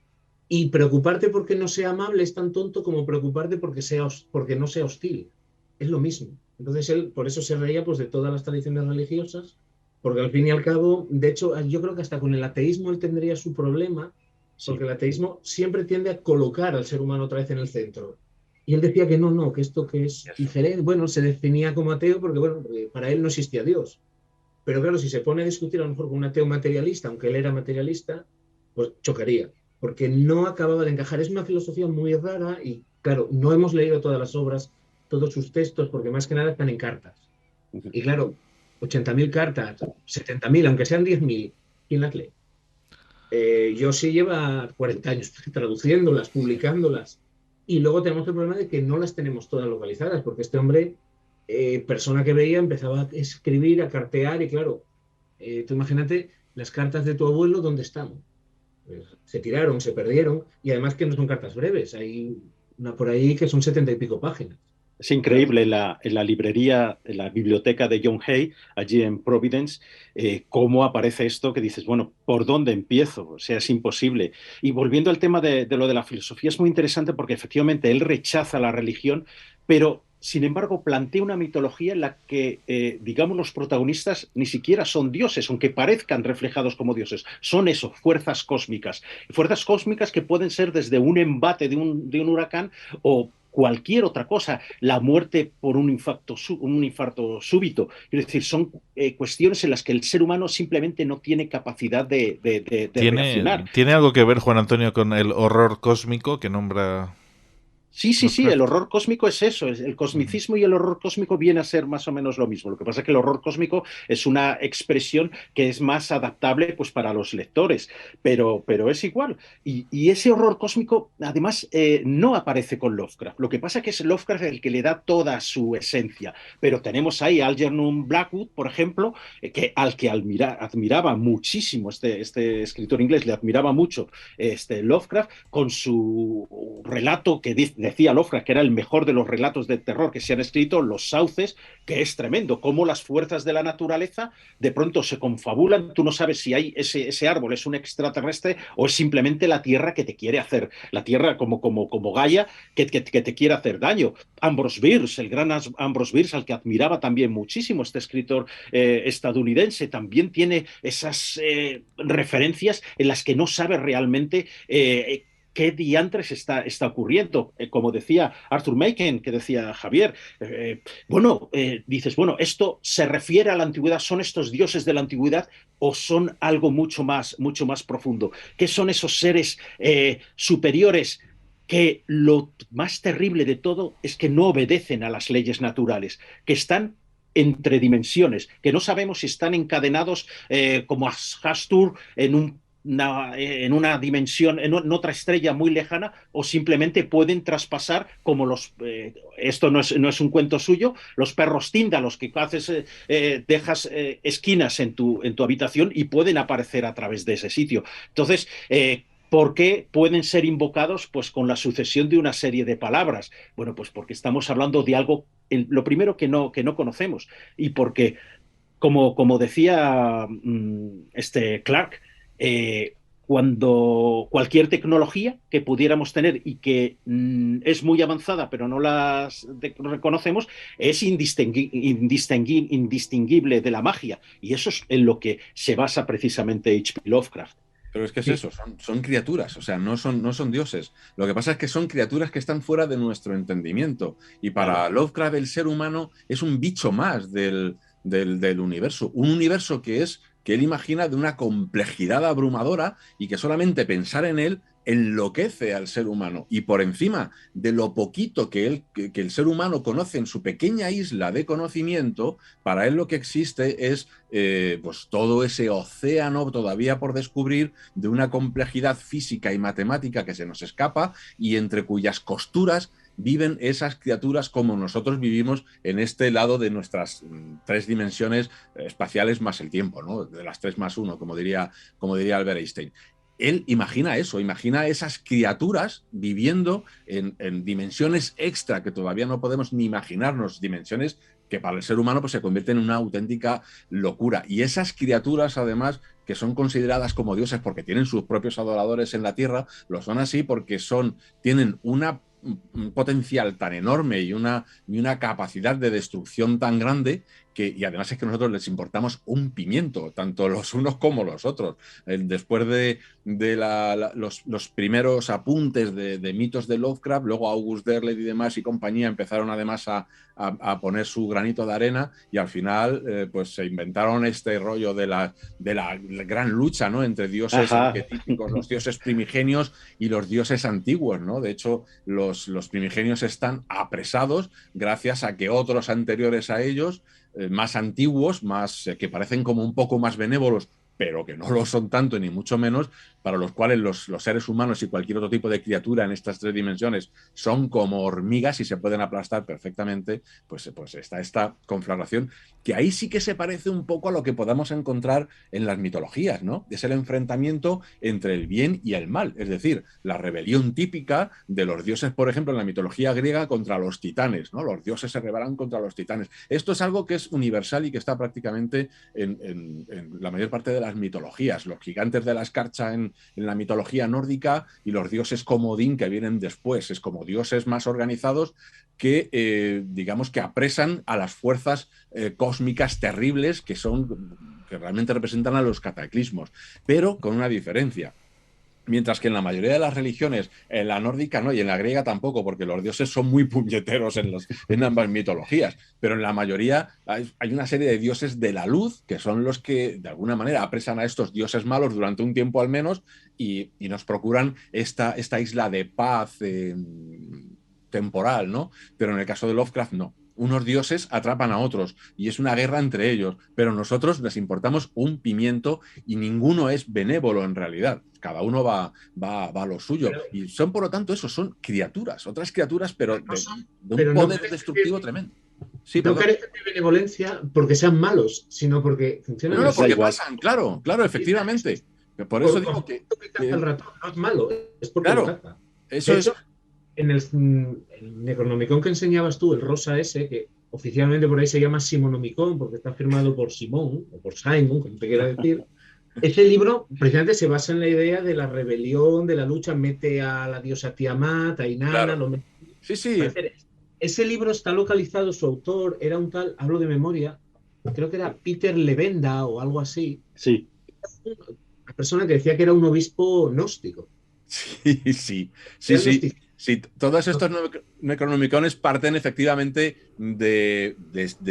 Y preocuparte porque no sea amable es tan tonto como preocuparte porque no sea hostil. Es lo mismo. Entonces él, por eso se reía pues, de todas las tradiciones religiosas, porque al fin y al cabo, de hecho, yo creo que hasta con el ateísmo él tendría su problema, porque el ateísmo siempre tiende a colocar al ser humano otra vez en el centro. Y él decía que no, que esto que es diferente, bueno, se definía como ateo porque, bueno, para él no existía Dios. Pero claro, si se pone a discutir a lo mejor con un ateo materialista, aunque él era materialista, pues chocaría, porque no acababa de encajar. Es una filosofía muy rara y, claro, no hemos leído todas las obras, todos sus textos, porque más que nada están en cartas. Y claro, 80.000 cartas, 70.000, aunque sean 10.000, ¿quién las lee? Yo sí lleva 40 años traduciéndolas, publicándolas. Y luego tenemos el problema de que no las tenemos todas localizadas, porque este hombre, persona que veía, empezaba a escribir, a cartear, y claro, tú imagínate las cartas de tu abuelo, ¿dónde están? Pues, se tiraron, se perdieron, y además que no son cartas breves, hay una por ahí que son 70 y pico páginas. Es increíble en la librería, en la biblioteca de John Hay, allí en Providence, cómo aparece esto que dices, bueno, ¿por dónde empiezo? O sea, es imposible. Y volviendo al tema de lo de la filosofía, es muy interesante porque efectivamente él rechaza la religión, pero sin embargo plantea una mitología en la que, digamos, los protagonistas ni siquiera son dioses, aunque parezcan reflejados como dioses. Son eso, fuerzas cósmicas que pueden ser desde un embate de un huracán o cualquier otra cosa, la muerte por un infarto súbito. Es decir, son cuestiones en las que el ser humano simplemente no tiene capacidad de reaccionar. ¿Tiene algo que ver, Juan Antonio, con el horror cósmico que nombra? Sí, el horror cósmico es eso, el cosmicismo y el horror cósmico viene a ser más o menos lo mismo. Lo que pasa es que el horror cósmico es una expresión que es más adaptable pues, para los lectores, pero es igual. Y ese horror cósmico, además, no aparece con Lovecraft. Lo que pasa es que es Lovecraft el que le da toda su esencia. Pero tenemos ahí a Algernon Blackwood, por ejemplo, al que admiraba muchísimo, este escritor inglés le admiraba mucho Lovecraft, con su relato que decía Lovecraft que era el mejor de los relatos de terror que se han escrito, Los Sauces, que es tremendo, cómo las fuerzas de la naturaleza de pronto se confabulan, tú no sabes si hay ese árbol es un extraterrestre o es simplemente la Tierra que te quiere hacer, la Tierra como Gaia que te quiere hacer daño. Ambrose Bierce, el gran Ambrose Bierce, al que admiraba también muchísimo este escritor estadounidense, también tiene esas referencias en las que no sabe realmente qué diantres está ocurriendo. Como decía Arthur Machen, que decía Javier, dices, bueno, ¿esto se refiere a la antigüedad? ¿Son estos dioses de la antigüedad o son algo mucho más profundo? ¿Qué son esos seres superiores que lo más terrible de todo es que no obedecen a las leyes naturales, que están entre dimensiones, que no sabemos si están encadenados como Hastur en una dimensión, en otra estrella muy lejana, o simplemente pueden traspasar como esto no es un cuento suyo, los perros tíndalos que dejas esquinas en tu habitación y pueden aparecer a través de ese sitio. Entonces, ¿por qué pueden ser invocados? Pues con la sucesión de una serie de palabras. Bueno, pues porque estamos hablando de algo, lo primero que no conocemos, y porque, como decía Clark, cuando cualquier tecnología que pudiéramos tener y que es muy avanzada pero no las reconocemos es indistinguible de la magia, y eso es en lo que se basa precisamente H.P. Lovecraft. Pero es que es eso, son criaturas, o sea, no son dioses. Lo que pasa es que son criaturas que están fuera de nuestro entendimiento, y para Lovecraft el ser humano es un bicho más del universo, un universo que es que él imagina de una complejidad abrumadora y que solamente pensar en él enloquece al ser humano, y por encima de lo poquito que el ser humano conoce en su pequeña isla de conocimiento, para él lo que existe es pues todo ese océano todavía por descubrir de una complejidad física y matemática que se nos escapa y entre cuyas costuras viven esas criaturas como nosotros vivimos en este lado de nuestras 3 dimensiones espaciales más el tiempo, ¿no? De las 3 más 1, como diría Albert Einstein. Él imagina eso, imagina esas criaturas viviendo en dimensiones extra que todavía no podemos ni imaginarnos, dimensiones que para el ser humano pues, se convierten en una auténtica locura. Y esas criaturas, además, que son consideradas como dioses porque tienen sus propios adoradores en la Tierra, lo son así porque tienen un potencial tan enorme y una capacidad de destrucción tan grande y además es que nosotros les importamos un pimiento, tanto los unos como los otros. Después de los primeros apuntes de mitos de Lovecraft, luego August Derleth y demás y compañía empezaron además a poner su granito de arena y al final pues se inventaron este rollo de la gran lucha, ¿no? Entre dioses arquetípicos, los dioses primigenios y los dioses antiguos, ¿no? De hecho, los primigenios están apresados gracias a que otros anteriores a ellos, más antiguos, que parecen como un poco más benévolos, pero que no lo son tanto ni mucho menos, para los cuales los seres humanos y cualquier otro tipo de criatura en estas 3 dimensiones son como hormigas y se pueden aplastar perfectamente, pues está esta conflagración, que ahí sí que se parece un poco a lo que podamos encontrar en las mitologías, ¿no? Es el enfrentamiento entre el bien y el mal, es decir, la rebelión típica de los dioses, por ejemplo, en la mitología griega contra los titanes, ¿no? Los dioses se rebelan contra los titanes. Esto es algo que es universal y que está prácticamente en la mayor parte de las mitologías. Los gigantes de la escarcha en la mitología nórdica y los dioses como Odín que vienen después. Es como dioses más organizados que, digamos, que apresan a las fuerzas cósmicas terribles que realmente representan a los cataclismos, pero con una diferencia. Mientras que en la mayoría de las religiones, en la nórdica no y en la griega tampoco, porque los dioses son muy puñeteros en ambas mitologías, pero en la mayoría hay una serie de dioses de la luz que son los que de alguna manera apresan a estos dioses malos durante un tiempo al menos y nos procuran esta isla de paz temporal, ¿no? Pero en el caso de Lovecraft no. Unos dioses atrapan a otros y es una guerra entre ellos, pero nosotros les importamos un pimiento y ninguno es benévolo en realidad. Cada uno va a lo suyo. Y son, por lo tanto, eso, son criaturas, otras criaturas, pero de un poder destructivo tremendo. Sí, no carecen de benevolencia porque sean malos, sino porque funcionan. No, porque pasan, claro, efectivamente. Por eso digo que el ratón no es malo, es porque claro, eso es. En el Necronomicon que enseñabas tú, el rosa ese, que oficialmente por ahí se llama Simonomicon, porque está firmado por Simón, o por Simon, como te quiera decir, ese libro precisamente se basa en la idea de la rebelión, de la lucha, mete a la diosa Tiamat, a Inanna, claro. Lo mete... Sí. Ese libro está localizado, su autor era un tal, hablo de memoria, creo que era Peter Levenda o algo así. Sí. Una persona que decía que era un obispo gnóstico. Sí. Sí, todos estos Necronomicones parten efectivamente de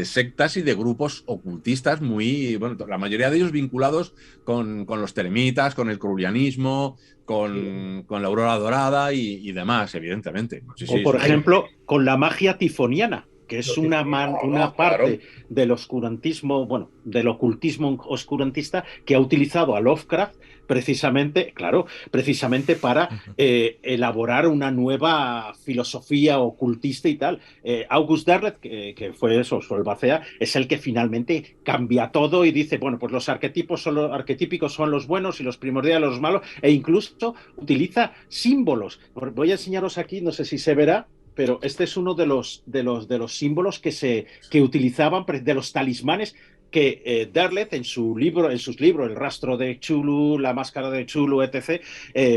sectas y de grupos ocultistas muy, bueno, la mayoría de ellos vinculados con los telemitas, con el crulianismo, con la aurora dorada y demás, evidentemente. Sí, por ejemplo, con la magia tifoniana, que es una parte del oscurantismo, bueno, del ocultismo oscurantista que ha utilizado a Lovecraft precisamente para elaborar una nueva filosofía ocultista y tal. August Derleth, que fue eso, su albacea, es el que finalmente cambia todo y dice, bueno, pues los arquetípicos son los buenos y los primordiales los malos, e incluso utiliza símbolos. Voy a enseñaros aquí, no sé si se verá, pero este es uno de los símbolos que utilizaban, de los talismanes que Derleth en sus libros, El rastro de Chulu, La máscara de Chulu, etc.,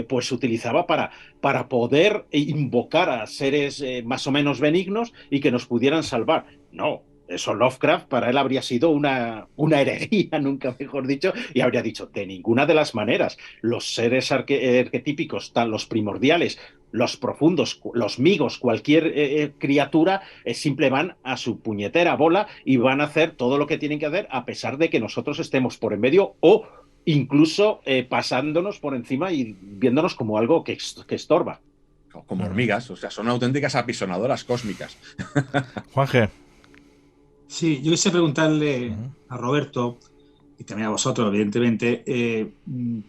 pues utilizaba para poder invocar a seres más o menos benignos y que nos pudieran salvar. No, eso Lovecraft para él habría sido una herejía, nunca mejor dicho, y habría dicho, de ninguna de las maneras, los seres arquetípicos, los primordiales, los profundos, los migos, cualquier criatura, simple van a su puñetera bola y van a hacer todo lo que tienen que hacer a pesar de que nosotros estemos por en medio o incluso pasándonos por encima y viéndonos como algo que estorba. Como hormigas, o sea, son auténticas apisonadoras cósmicas. Juanje. Sí, yo quise preguntarle a Roberto y también a vosotros, evidentemente.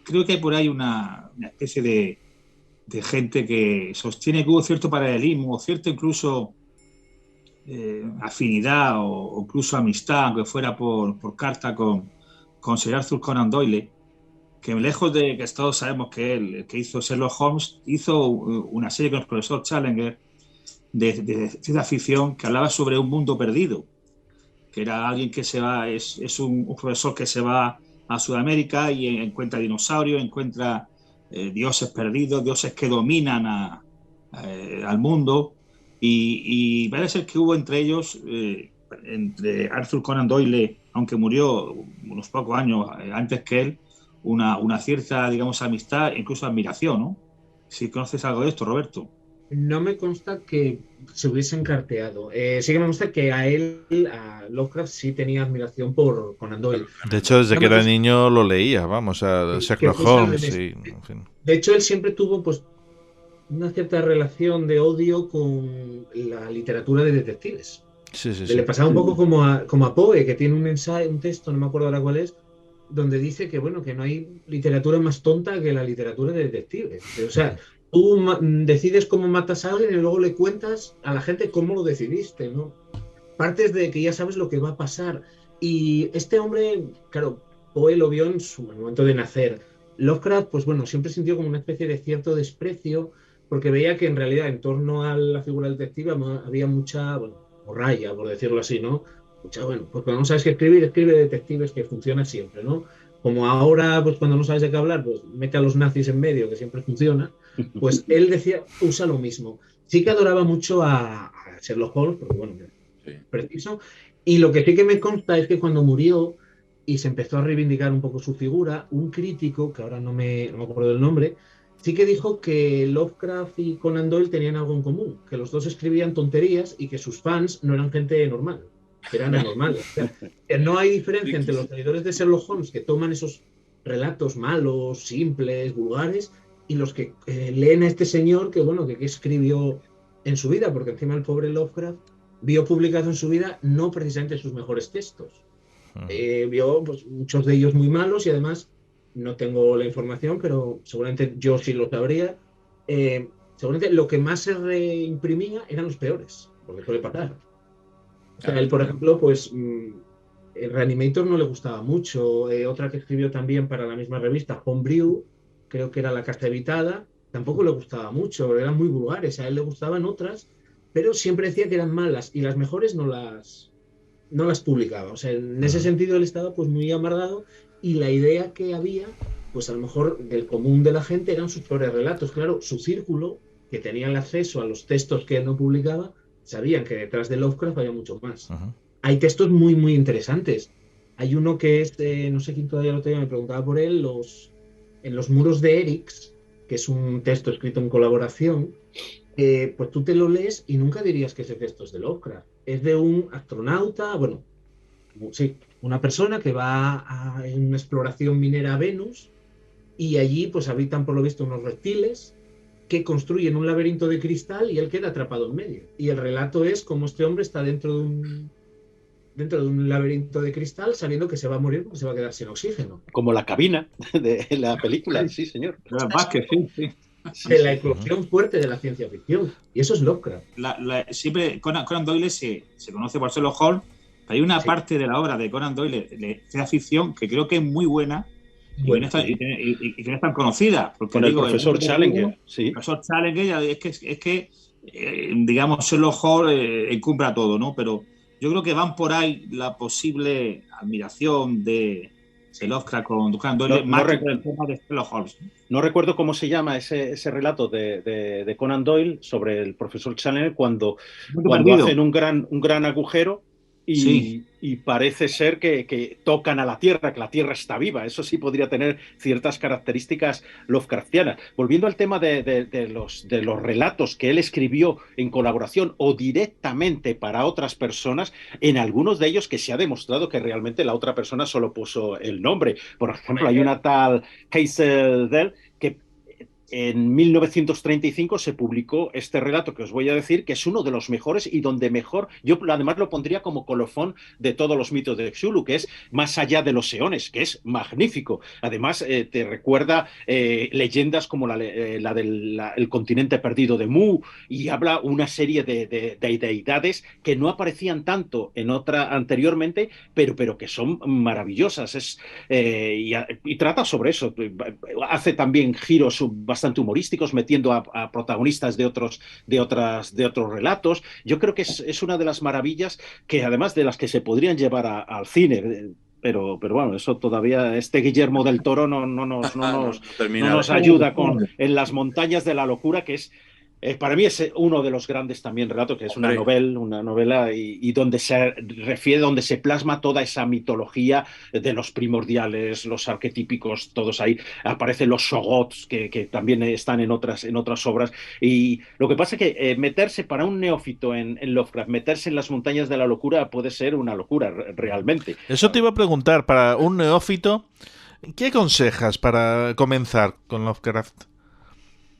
Creo que hay por ahí una especie de gente que sostiene que hubo cierto paralelismo, cierta incluso afinidad o incluso amistad, aunque fuera por carta, con Sir Arthur Conan Doyle, que lejos de que todos sabemos que él, el que hizo Sherlock Holmes, hizo una serie con el profesor Challenger de ciencia ficción que hablaba sobre un mundo perdido, que era alguien que se va, es un profesor que se va a Sudamérica y encuentra dinosaurios, encuentra dioses perdidos, dioses que dominan al mundo, y parece ser que hubo entre ellos, entre Arthur Conan Doyle, aunque murió unos pocos años antes que él, una cierta, digamos, amistad, incluso admiración, ¿no? Si conoces algo de esto, Roberto. No me consta que se hubiesen carteado. Sí que me consta que a Lovecraft sí tenía admiración por Conan Doyle. De hecho, desde que era niño lo leía, vamos, a Sherlock Holmes. En fin. De hecho, él siempre tuvo pues una cierta relación de odio con la literatura de detectives. Sí. Le pasaba un poco como a Poe, que tiene un ensayo, un texto, no me acuerdo ahora cuál es, donde dice que bueno, que no hay literatura más tonta que la literatura de detectives. O sea, tú decides cómo matas a alguien y luego le cuentas a la gente cómo lo decidiste, ¿no? Partes de que ya sabes lo que va a pasar. Y este hombre, claro, Poe lo vio en su momento de nacer. Lovecraft, pues bueno, siempre sintió como una especie de cierto desprecio, porque veía que en realidad en torno a la figura del detective había mucha, bueno, morralla, por decirlo así, ¿no? Mucha, bueno, pues cuando no sabes qué escribe detectives, que funciona siempre, ¿no? Como ahora, pues cuando no sabes de qué hablar, pues mete a los nazis en medio, que siempre funciona. Pues él decía, usa lo mismo. Sí que adoraba mucho a Sherlock Holmes, porque bueno, sí, preciso. Y lo que sí que me consta es que cuando murió y se empezó a reivindicar un poco su figura, un crítico, que ahora no me acuerdo del nombre, sí que dijo que Lovecraft y Conan Doyle tenían algo en común, que los dos escribían tonterías y que sus fans no eran gente normal, que eran anormales. O sea, que no hay diferencia entre los seguidores de Sherlock Holmes que toman esos relatos malos, simples, vulgares, y los que leen a este señor que, bueno, que escribió en su vida, porque encima el pobre Lovecraft vio publicado en su vida no precisamente sus mejores textos. Vio pues, muchos de ellos muy malos y además no tengo la información, pero seguramente yo sí lo sabría. Seguramente lo que más se reimprimía eran los peores, porque suele pasar. O sea, él, por ejemplo, pues el Reanimator no le gustaba mucho. Otra que escribió también para la misma revista, Homebrew, creo que era La Casa Habitada, tampoco le gustaba mucho, eran muy vulgares. A él le gustaban otras, pero siempre decía que eran malas y las mejores no las publicaba. O sea, en ese sentido él estaba pues muy amargado. Y la idea que había, pues a lo mejor del común de la gente, eran sus peores relatos. Claro, su círculo, que tenía el acceso a los textos que él no publicaba, sabían que detrás de Lovecraft había mucho más. Hay textos muy, muy interesantes. Hay uno que es, no sé quién todavía lo tenía, me preguntaba por él, en los muros de Erix, que es un texto escrito en colaboración, pues tú te lo lees y nunca dirías que ese texto es de Lovecraft. Es de un astronauta, bueno, sí, una persona que va en una exploración minera a Venus y allí pues habitan por lo visto unos reptiles que construyen un laberinto de cristal y él queda atrapado en medio. Y el relato es como este hombre está dentro de un laberinto de cristal sabiendo que se va a morir porque se va a quedar sin oxígeno. Como la cabina de la película, sí, señor. Sí. De la eclosión fuerte de la ciencia ficción. Y eso es Lovecraft. Siempre Conan Doyle se conoce por Sherlock Holmes. Hay una parte de la obra de Conan Doyle de ciencia ficción que creo que es muy buena y que no es tan conocida. Porque con el profesor Challenger. Sí. El profesor Challenger es que digamos, Sherlock Holmes encumbra todo, ¿no? Pero yo creo que van por ahí la posible admiración de Lovecraft con Conan Doyle más que el tema de Sherlock Holmes. No recuerdo cómo se llama ese relato de Conan Doyle sobre el profesor Challenger cuando hacen un gran agujero y parece ser que tocan a la Tierra, que la Tierra está viva. Eso sí podría tener ciertas características Lovecraftianas. Volviendo al tema de los relatos que él escribió en colaboración o directamente para otras personas, en algunos de ellos que se ha demostrado que realmente la otra persona solo puso el nombre. Por ejemplo, hay una tal Hazel Dell que en 1935 se publicó este relato que os voy a decir, que es uno de los mejores y donde mejor, yo además lo pondría como colofón de todos los mitos de Cthulhu, que es Más allá de los eones, que es magnífico. Además, te recuerda leyendas como la del continente perdido de Mu, y habla una serie de deidades que no aparecían tanto en otra anteriormente, pero que son maravillosas. Y trata sobre eso. Hace también giros bastante humorísticos, metiendo a protagonistas de otros relatos. Yo creo que es una de las maravillas que, además de las que se podrían llevar al cine, pero bueno, eso todavía Guillermo del Toro no nos ayuda con En las montañas de la locura, que es para mí es uno de los grandes también relatos, que es una novela y donde se refiere, donde se plasma toda esa mitología de los primordiales, los arquetípicos, todos ahí. Aparecen los Shoggoths, que también están en otras obras. Y lo que pasa es que meterse para un neófito en Lovecraft, meterse en las montañas de la locura puede ser una locura, realmente. Eso te iba a preguntar, para un neófito, ¿qué aconsejas para comenzar con Lovecraft?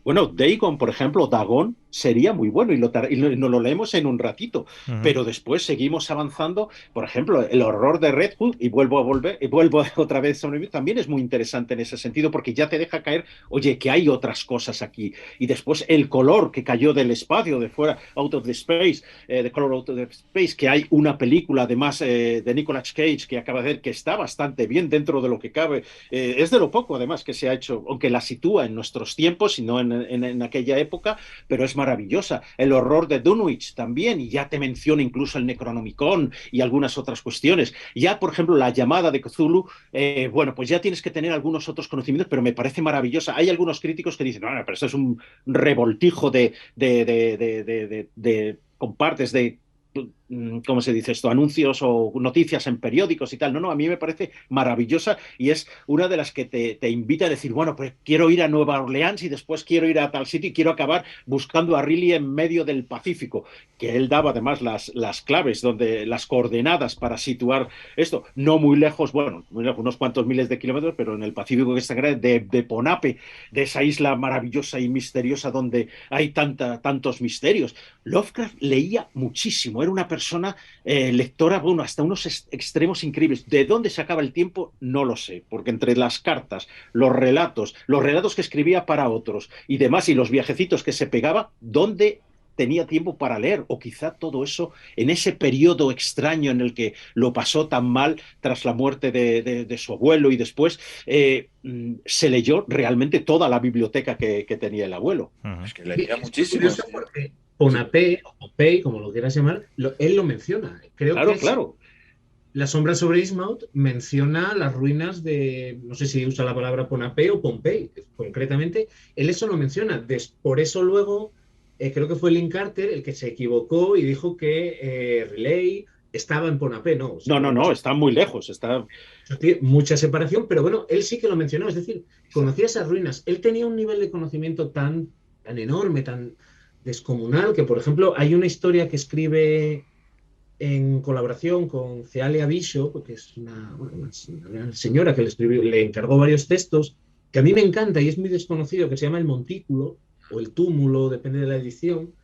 Bueno, Dagon, por ejemplo, Dagon sería muy bueno y nos lo leemos en un ratito, pero después seguimos avanzando. Por ejemplo, el horror de Red Hood, y vuelvo otra vez sobre mí, también es muy interesante en ese sentido, porque ya te deja caer, oye, que hay otras cosas aquí. Y después el color que cayó del espacio, de fuera, Out of the Space, The Color Out of the Space, que hay una película además de Nicolas Cage que acaba de ver, que está bastante bien dentro de lo que cabe. Es de lo poco además que se ha hecho, aunque la sitúa en nuestros tiempos y no en aquella época, pero es maravillosa. El horror de Dunwich también, y ya te menciona incluso el Necronomicon y algunas otras cuestiones. Ya, por ejemplo, la llamada de Cthulhu, bueno, pues ya tienes que tener algunos otros conocimientos, pero me parece maravillosa. Hay algunos críticos que dicen, no, pero esto es un revoltijo de compartes de ¿cómo se dice esto? Anuncios o noticias en periódicos y tal. No, a mí me parece maravillosa y es una de las que te invita a decir, bueno, pues quiero ir a Nueva Orleans y después quiero ir a tal sitio y quiero acabar buscando a Riley en medio del Pacífico, que él daba además las claves, las coordenadas para situar esto, no muy lejos, bueno, muy lejos, unos cuantos miles de kilómetros, pero en el Pacífico que está de Ponape, de esa isla maravillosa y misteriosa donde hay tantos misterios. Lovecraft leía muchísimo, era una persona lectora, bueno, hasta unos extremos increíbles. ¿De dónde sacaba el tiempo? No lo sé, porque entre las cartas, los relatos que escribía para otros y demás, y los viajecitos que se pegaba, ¿dónde tenía tiempo para leer? O quizá todo eso en ese periodo extraño en el que lo pasó tan mal tras la muerte de su abuelo, y después se leyó realmente toda la biblioteca que tenía el abuelo. Es que leía muchísimo. Ponape, o Popey, como lo quieras llamar, él lo menciona. Creo que La sombra sobre Innsmouth menciona las ruinas de, no sé si usa la palabra Ponape o Pompey, concretamente, él eso lo menciona. Por eso luego, creo que fue Lynn Carter el que se equivocó y dijo que Riley estaba en Ponape. No, está muy lejos. Mucha separación, pero bueno, él sí que lo mencionó, es decir, conocía esas ruinas. Él tenía un nivel de conocimiento tan enorme, tan descomunal, que por ejemplo hay una historia que escribe en colaboración con Cealia Bishop, que es una señora que le encargó varios textos, que a mí me encanta y es muy desconocido, que se llama El Montículo o El Túmulo, depende de la edición,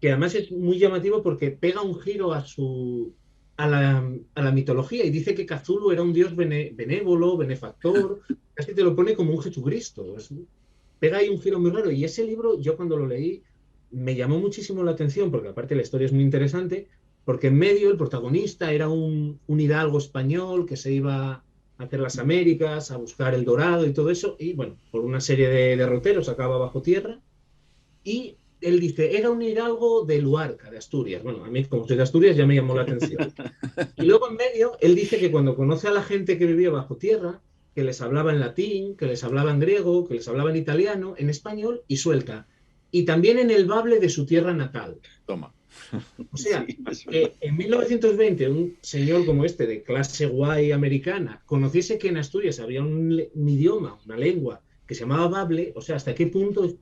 que además es muy llamativo porque pega un giro a la mitología y dice que Cthulhu era un dios benévolo, benefactor, casi te lo pone como un Jesucristo. Pega ahí un giro muy raro, y ese libro, yo cuando lo leí, me llamó muchísimo la atención, porque aparte la historia es muy interesante, porque en medio el protagonista era un hidalgo español que se iba a hacer las Américas, a buscar el dorado y todo eso, y bueno, por una serie de derroteros acaba bajo tierra, y él dice, era un hidalgo de Luarca, de Asturias. Bueno, a mí como soy de Asturias ya me llamó la atención. Y luego en medio, él dice que cuando conoce a la gente que vivía bajo tierra, que les hablaba en latín, que les hablaba en griego, que les hablaba en italiano, en español, y suelta. Y también en el bable de su tierra natal. Toma. O sea, en 1920 un señor como este, de clase guay americana, conociese que en Asturias había un idioma, una lengua, que se llamaba Bable, o sea, ¿hasta qué punto?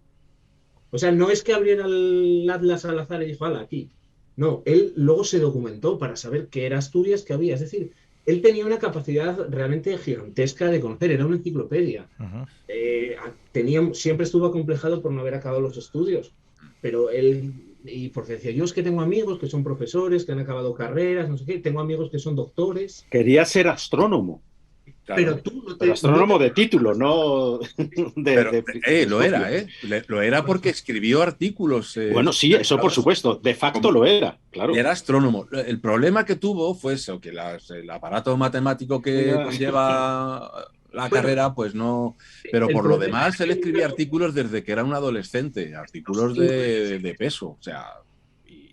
O sea, no es que abriera el Atlas al azar y dijo, hala, aquí. No, él luego se documentó para saber qué era Asturias, qué había. Es decir, él tenía una capacidad realmente gigantesca de conocer, era una enciclopedia. Siempre estuvo acomplejado por no haber acabado los estudios, pero él, y porque decía, yo es que tengo amigos que son profesores, que han acabado carreras, no sé qué, tengo amigos que son doctores. Quería ser astrónomo. Claro. Pero tú no te... Pero astrónomo de título, no lo era, ¿eh? Lo era porque escribió artículos. Bueno, sí, eso por supuesto. De facto lo era, claro. Era astrónomo. El problema que tuvo fue eso, que el aparato matemático que lleva la carrera, pues no... Pero por lo demás, él escribía artículos desde que era un adolescente, artículos de peso, o sea...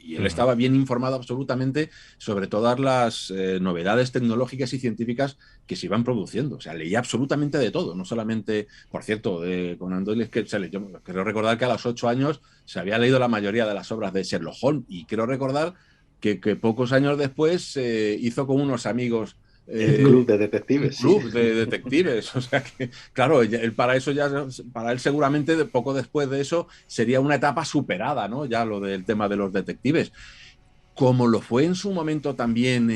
Y él estaba bien informado absolutamente sobre todas las novedades tecnológicas y científicas que se iban produciendo. O sea, leía absolutamente de todo, no solamente, por cierto, de Conan Doyle, yo quiero recordar que a los 8 años se había leído la mayoría de las obras de Sherlock Holmes, y quiero recordar que pocos años después hizo con unos amigos el club de detectives. Club de detectives. O sea que, claro, para él seguramente poco después de eso sería una etapa superada, ¿no? Ya lo del tema de los detectives. Como lo fue en su momento también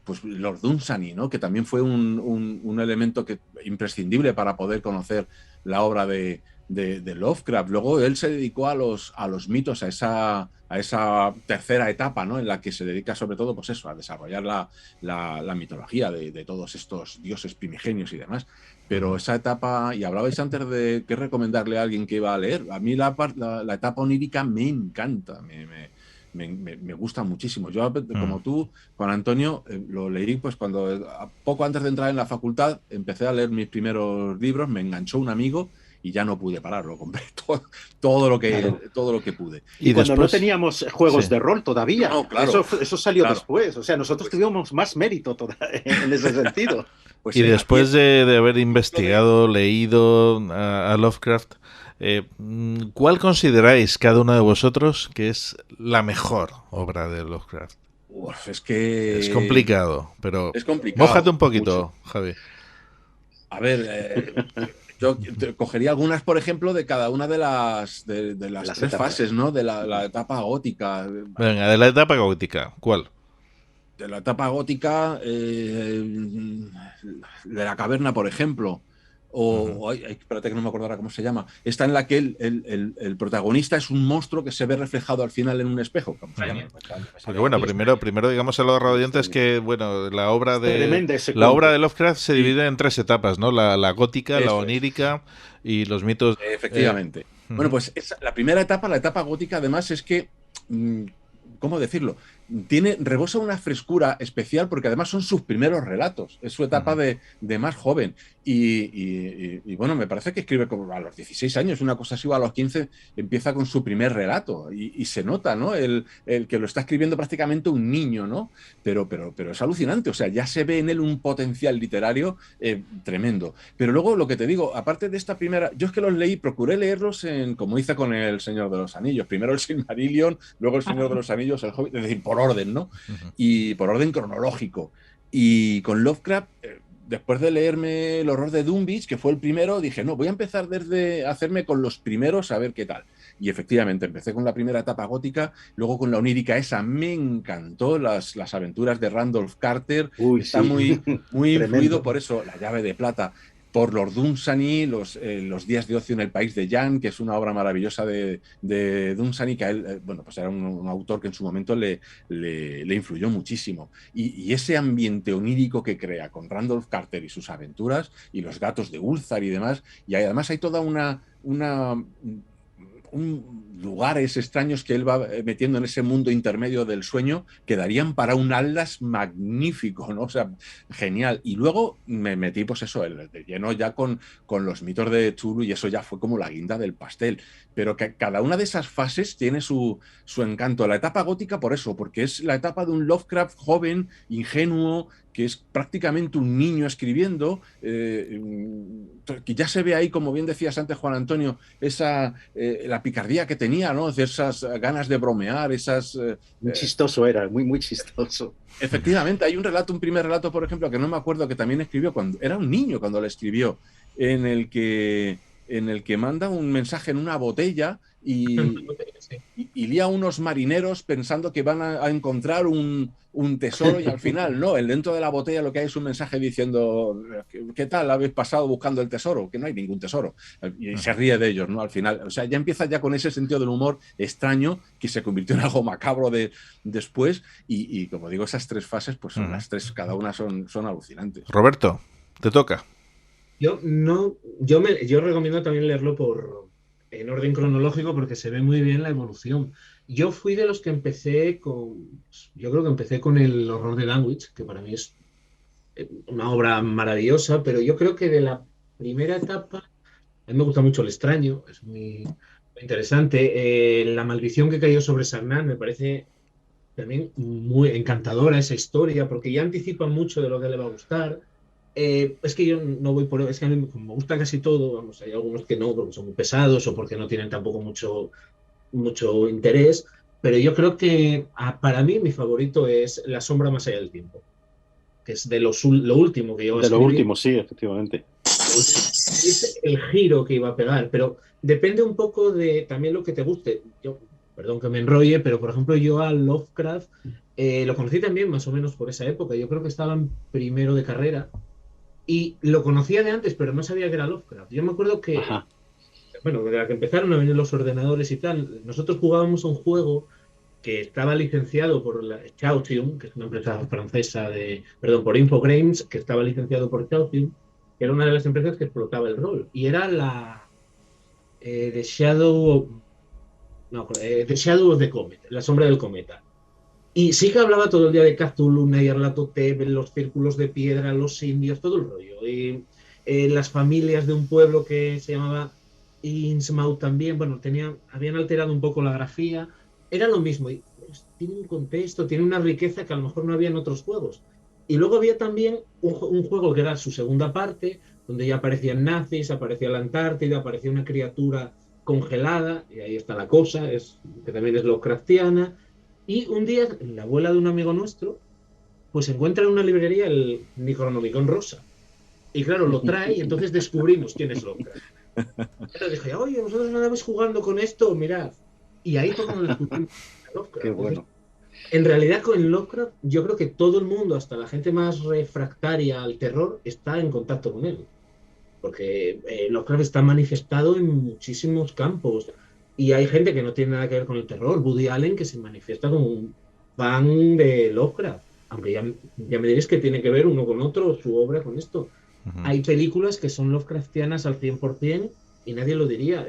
pues Lord Dunsany, ¿no? Que también fue un elemento imprescindible para poder conocer la obra de Lovecraft. Luego él se dedicó a los mitos, a esa tercera etapa, ¿no? En la que se dedica sobre todo, pues eso, a desarrollar la mitología de todos estos dioses primigenios y demás. Pero esa etapa, y hablabais antes de qué recomendarle a alguien que iba a leer, a mí la etapa onírica me encanta, me gusta muchísimo. Yo, como tú, Juan Antonio, lo leí pues cuando, poco antes de entrar en la facultad, empecé a leer mis primeros libros, me enganchó un amigo y ya no pude parar, lo compré todo lo que pude. Y cuando no teníamos juegos de rol todavía, no, claro, eso salió después, o sea, nosotros tuvimos más mérito en ese sentido. Pues y después de haber investigado, leído a Lovecraft, ¿cuál consideráis cada uno de vosotros que es la mejor obra de Lovecraft? Es que... Es complicado, pero es complicado, mójate un poquito, mucho. Javi. A ver, yo cogería algunas, por ejemplo, de cada una de las tres fases, ¿no? De la etapa gótica. Venga, de la etapa gótica, ¿cuál? De la etapa gótica, de la caverna, por ejemplo. Espérate que no me acuerdo ahora cómo se llama. Esta en la que el protagonista es un monstruo que se ve reflejado al final en un espejo. ¿Cómo se llama? Porque bueno, primero digamos a los radioyentes que bueno, la obra de Lovecraft se divide en tres etapas, ¿no? La gótica, la onírica y los mitos. Efectivamente. Bueno, pues la primera etapa, la etapa gótica, además es que ¿cómo decirlo? Rebosa una frescura especial porque además son sus primeros relatos, es su etapa de más joven y bueno, me parece que escribe como a los 16 años, una cosa así, o a los 15 empieza con su primer relato y se nota, ¿no? El que lo está escribiendo prácticamente un niño, ¿no? Pero es alucinante, o sea, ya se ve en él un potencial literario tremendo. Pero luego, lo que te digo, aparte de esta primera, yo es que los leí, procuré leerlos como hice con El Señor de los Anillos, primero el Silmarillion, luego El Señor de los Anillos, el Hobbit, es decir, por orden, ¿no? Y por orden cronológico. Y con Lovecraft, después de leerme El horror de Dunwich, que fue el primero, dije, no, voy a empezar desde hacerme con los primeros a ver qué tal. Y efectivamente, empecé con la primera etapa gótica, luego con la onírica, esa me encantó, las aventuras de Randolph Carter. Está muy influido por eso, La llave de plata, por Lord Dunsany, los días de ocio en el país de Jan, que es una obra maravillosa de Dunsany, que a él, bueno, pues era un autor que en su momento le influyó muchísimo. Y ese ambiente onírico que crea con Randolph Carter y sus aventuras, y los gatos de Ulthar y demás, y además hay toda lugares extraños que él va metiendo en ese mundo intermedio del sueño que darían para un Atlas magnífico, ¿no? O sea, genial. Y luego me metí, pues eso, de lleno ya con los mitos de Cthulhu, y eso ya fue como la guinda del pastel. Pero que cada una de esas fases tiene su encanto. La etapa gótica por eso, porque es la etapa de un Lovecraft joven, ingenuo, que es prácticamente un niño escribiendo, que ya se ve ahí, como bien decías antes, Juan Antonio, la picardía que tenía tenía, ¿no? Esas ganas de bromear, esas... Muy chistoso era, muy, muy chistoso. Efectivamente, hay un primer relato, por ejemplo, que no me acuerdo, que también escribió cuando era un niño cuando lo escribió, en el que manda un mensaje en una botella y lía a unos marineros pensando que van a encontrar un tesoro, y al final no, dentro de la botella lo que hay es un mensaje diciendo ¿qué tal habéis pasado buscando el tesoro? Que no hay ningún tesoro, y se ríe de ellos, ¿no? Al final, o sea, ya empieza ya con ese sentido del humor extraño que se convirtió en algo macabro después, y como digo, esas 3 fases pues son las 3, cada una son alucinantes. Roberto, te toca. Yo recomiendo también leerlo en orden cronológico, porque se ve muy bien la evolución. Yo fui de los que yo creo que empecé con El horror de Danwich, que para mí es una obra maravillosa, pero yo creo que de la primera etapa, a mí me gusta mucho El extraño, es muy interesante. La maldición que cayó sobre Sarnán me parece también muy encantadora esa historia, porque ya anticipa mucho de lo que le va a gustar. Es que yo no voy por... Es que a mí como me gusta casi todo, vamos, hay algunos que no, porque son muy pesados o porque no tienen tampoco mucho interés, pero yo creo que para mí mi favorito es La sombra más allá del tiempo, que es de lo último que yo escribí. De lo último, sí, efectivamente. Es el giro que iba a pegar, pero depende un poco de también lo que te guste. Perdón que me enrolle, pero por ejemplo yo a Lovecraft lo conocí también más o menos por esa época. Yo creo que estaba en primero de carrera y lo conocía de antes, pero no sabía que era Lovecraft. Yo me acuerdo que, bueno, de la que empezaron a venir los ordenadores y tal, nosotros jugábamos a un juego que estaba licenciado por Chaosium, que es una empresa francesa por Infogrames, que estaba licenciado por Chaosium, que era una de las empresas que explotaba el rol. Y era The Shadow of the Comet, La sombra del cometa. Y sí que hablaba todo el día de Cthulhu, Nyarlathotep, los círculos de piedra, los indios, todo el rollo. Y las familias de un pueblo que se llamaba Innsmouth también, bueno, habían alterado un poco la grafía. Era lo mismo. Y, pues, tiene un contexto, tiene una riqueza que a lo mejor no había en otros juegos. Y luego había también un juego que era su segunda parte, donde ya aparecían nazis, aparecía la Antártida, aparecía una criatura congelada, y ahí está la cosa, que también es Lovecraftiana. Y un día, la abuela de un amigo nuestro, pues encuentra en una librería el Necronomicon rosa. Y claro, lo trae y entonces descubrimos quién es Lovecraft. Entonces dije, oye, vosotros no andabais jugando con esto, mirad. Y ahí fue cuando descubrimos a Lovecraft. Qué bueno. En realidad con Lovecraft, yo creo que todo el mundo, hasta la gente más refractaria al terror, está en contacto con él. Porque Lovecraft está manifestado en muchísimos campos. Y hay gente que no tiene nada que ver con el terror. Woody Allen, que se manifiesta como un fan de Lovecraft. Aunque ya me diréis que tiene que ver uno con otro, su obra con esto. Hay películas que son Lovecraftianas al 100% y nadie lo diría.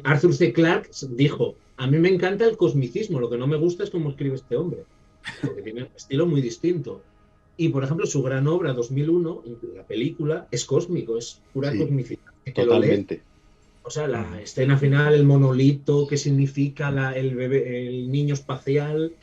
Arthur C. Clarke dijo, a mí me encanta el cosmicismo, lo que no me gusta es cómo escribe este hombre. Porque tiene un estilo muy distinto. Y, por ejemplo, su gran obra, 2001, la película, es cósmico, es pura cosmicidad. Totalmente. O sea, la escena final, el monolito, qué significa el bebé, el niño espacial.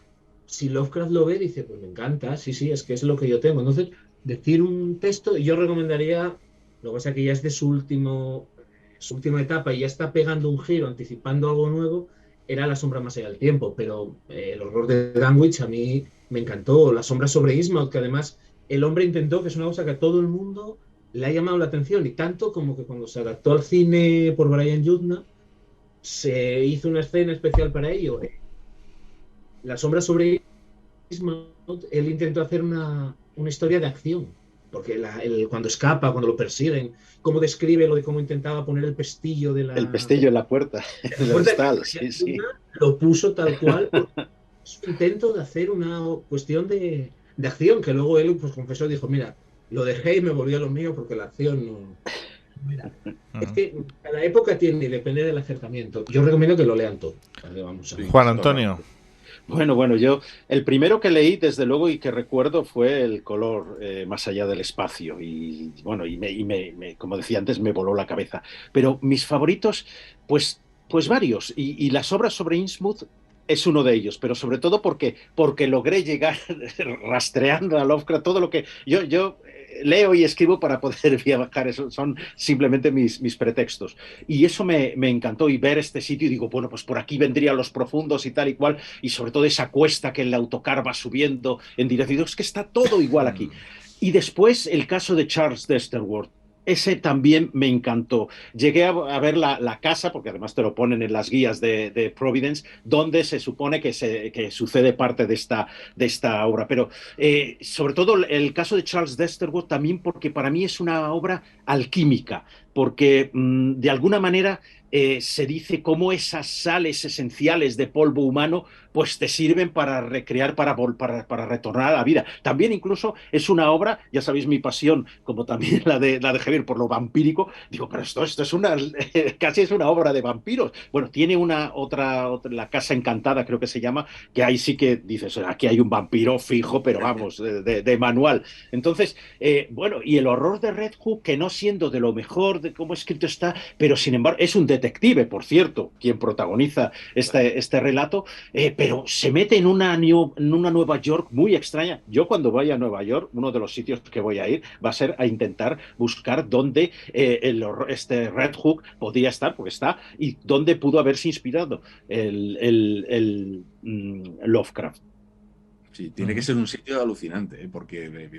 Si Lovecraft lo ve, dice, pues me encanta, sí, es que es lo que yo tengo. Entonces, decir un texto, yo recomendaría, lo que pasa es que ya es de su última etapa y ya está pegando un giro, anticipando algo nuevo, era La sombra más allá del tiempo, pero El horror de Danwich a mí me encantó. La sombra sobre Innsmouth, que además el hombre intentó, que es una cosa que a todo el mundo le ha llamado la atención, y tanto como que cuando se adaptó al cine por Brian Yuzna, se hizo una escena especial para ello. La sombra sobre Innsmouth, él intentó hacer una historia de acción, porque cuando escapa, cuando lo persiguen, cómo describe lo de cómo intentaba poner el pestillo de la... El pestillo en la puerta, sí. Lo puso tal cual, es un intento de hacer una cuestión de acción, que luego él pues confesó, dijo, mira, lo dejé y me volví a lo mío porque la acción no... Mira, es que cada época tiene y depende del acercamiento. Yo recomiendo que lo lean todo. Juan Antonio. Bueno, yo el primero que leí, desde luego, y que recuerdo fue El color más allá del espacio. Y bueno, como decía antes, me voló la cabeza. Pero mis favoritos, pues varios. Y las obras sobre Innsmouth es uno de ellos, pero sobre todo porque logré llegar rastreando a Lovecraft todo lo que... Yo leo y escribo para poder viajar, eso son simplemente mis pretextos. Y eso me encantó, y ver este sitio y digo, bueno, pues por aquí vendrían los profundos y tal y cual, y sobre todo esa cuesta que el autocar va subiendo en dirección, es que está todo igual aquí. Y después el caso de Charles Desterworth. Ese también me encantó. Llegué a ver la casa, porque además te lo ponen en las guías de Providence, donde se supone que sucede parte de esta obra. Pero sobre todo el caso de Charles Desterworth también, porque para mí es una obra alquímica, porque de alguna manera se dice cómo esas sales esenciales de polvo humano pues te sirven para recrear, para retornar a la vida. También incluso es una obra, ya sabéis mi pasión, como también la de Javier, por lo vampírico. Digo, pero esto es casi es una obra de vampiros. Bueno, tiene otra, La Casa Encantada, creo que se llama, que ahí sí que dices, aquí hay un vampiro fijo, pero vamos, de manual. Entonces, bueno, y el horror de Red Hook, que no siendo de lo mejor de cómo escrito está, pero sin embargo, es un detective, por cierto, quien protagoniza este relato, pero se mete en una Nueva York muy extraña. Yo cuando vaya a Nueva York, uno de los sitios que voy a ir va a ser a intentar buscar dónde este Red Hook podía estar, porque está, y dónde pudo haberse inspirado el Lovecraft. Sí, tiene que ser un sitio alucinante, porque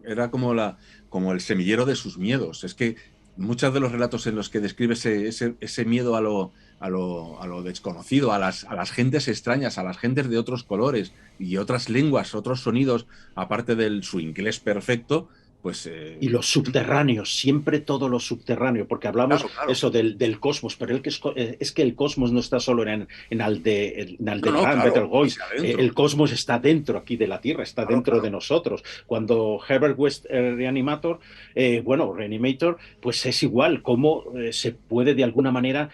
era como el semillero de sus miedos. Es que muchos de los relatos en los que describe ese miedo a lo desconocido, a las gentes extrañas, a las gentes de otros colores y otras lenguas, otros sonidos, aparte de su inglés perfecto, pues... Y los subterráneos, siempre todo lo subterráneo, porque hablamos eso del cosmos, pero es que el cosmos no está solo en Aldebaran, Betelgeuse, el cosmos está dentro aquí de la Tierra, está dentro de nosotros. Cuando Herbert West Reanimator, Reanimator, pues es igual, cómo se puede de alguna manera...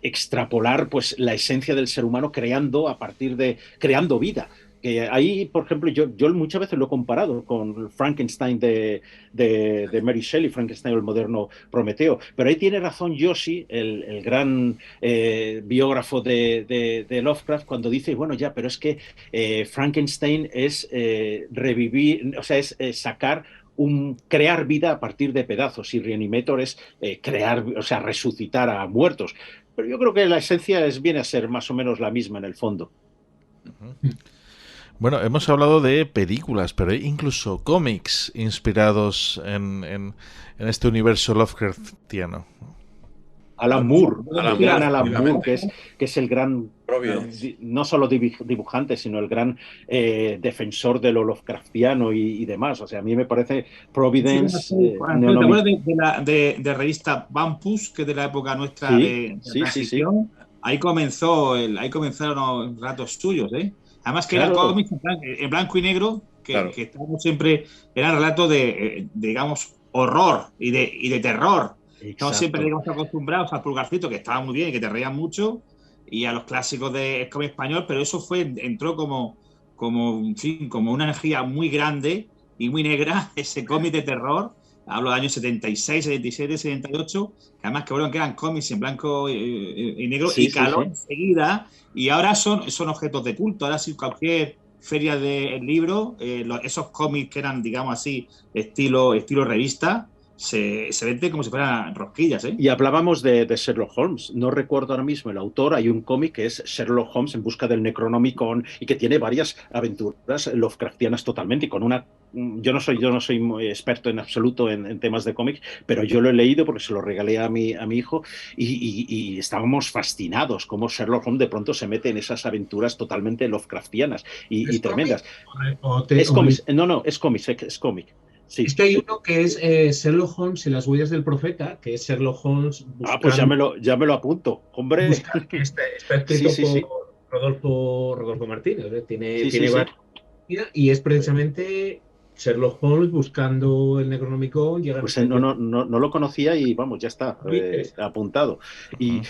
extrapolar pues la esencia del ser humano creando vida. Que ahí, por ejemplo, yo muchas veces lo he comparado con Frankenstein de Mary Shelley, Frankenstein, el moderno Prometeo. Pero ahí tiene razón Joshi, el gran biógrafo de Lovecraft, cuando dice, bueno, ya, pero es que Frankenstein es revivir, o sea, es crear vida a partir de pedazos, y Reanimator es resucitar a muertos. Pero yo creo que la esencia viene a ser más o menos la misma en el fondo. Bueno, hemos hablado de películas, pero hay incluso cómics inspirados en este universo Lovecraftiano. Alan Moore, que es el gran, no solo dibujante, sino el gran defensor de lo Lovecraftiano y demás. O sea, a mí me parece Providence... ¿Te acuerdas de revista Vampus, que es de la época nuestra de transición? Sí. Ahí comenzaron los ratos suyos, ¿eh? Además que eran cómics en blanco y negro, que estábamos siempre, eran relatos de digamos, horror y de terror. Estamos siempre, digamos, acostumbrados al Pulgarcito, que estaba muy bien y que te reían mucho, y a los clásicos de cómic español, pero eso entró como una energía muy grande y muy negra, ese cómic de terror. Hablo de años 76, 77, 78, que además que eran cómics en blanco y negro, y calor enseguida, y ahora son objetos de culto. Ahora sí, cualquier feria del libro, esos cómics que eran, digamos así, estilo revista, se vende como si fueran rosquillas, ¿eh? Y hablábamos de Sherlock Holmes. No recuerdo ahora mismo el autor. Hay un cómic que es Sherlock Holmes en busca del Necronomicon, y que tiene varias aventuras Lovecraftianas totalmente, y con una... Yo no soy muy experto en absoluto en temas de cómics, pero yo lo he leído porque se lo regalé a mi hijo, y estábamos fascinados cómo Sherlock Holmes de pronto se mete en esas aventuras totalmente Lovecraftianas y tremendas. Es cómic. Sí. Es que hay uno que es Sherlock Holmes y las huellas del profeta, que es Sherlock Holmes buscando... pues ya me lo apunto, hombre. Está escrito por Rodolfo Martínez, tiene varias, y es precisamente Sherlock Holmes buscando el Necronomicon. Pues no lo conocía, y vamos, ya está apuntado. Y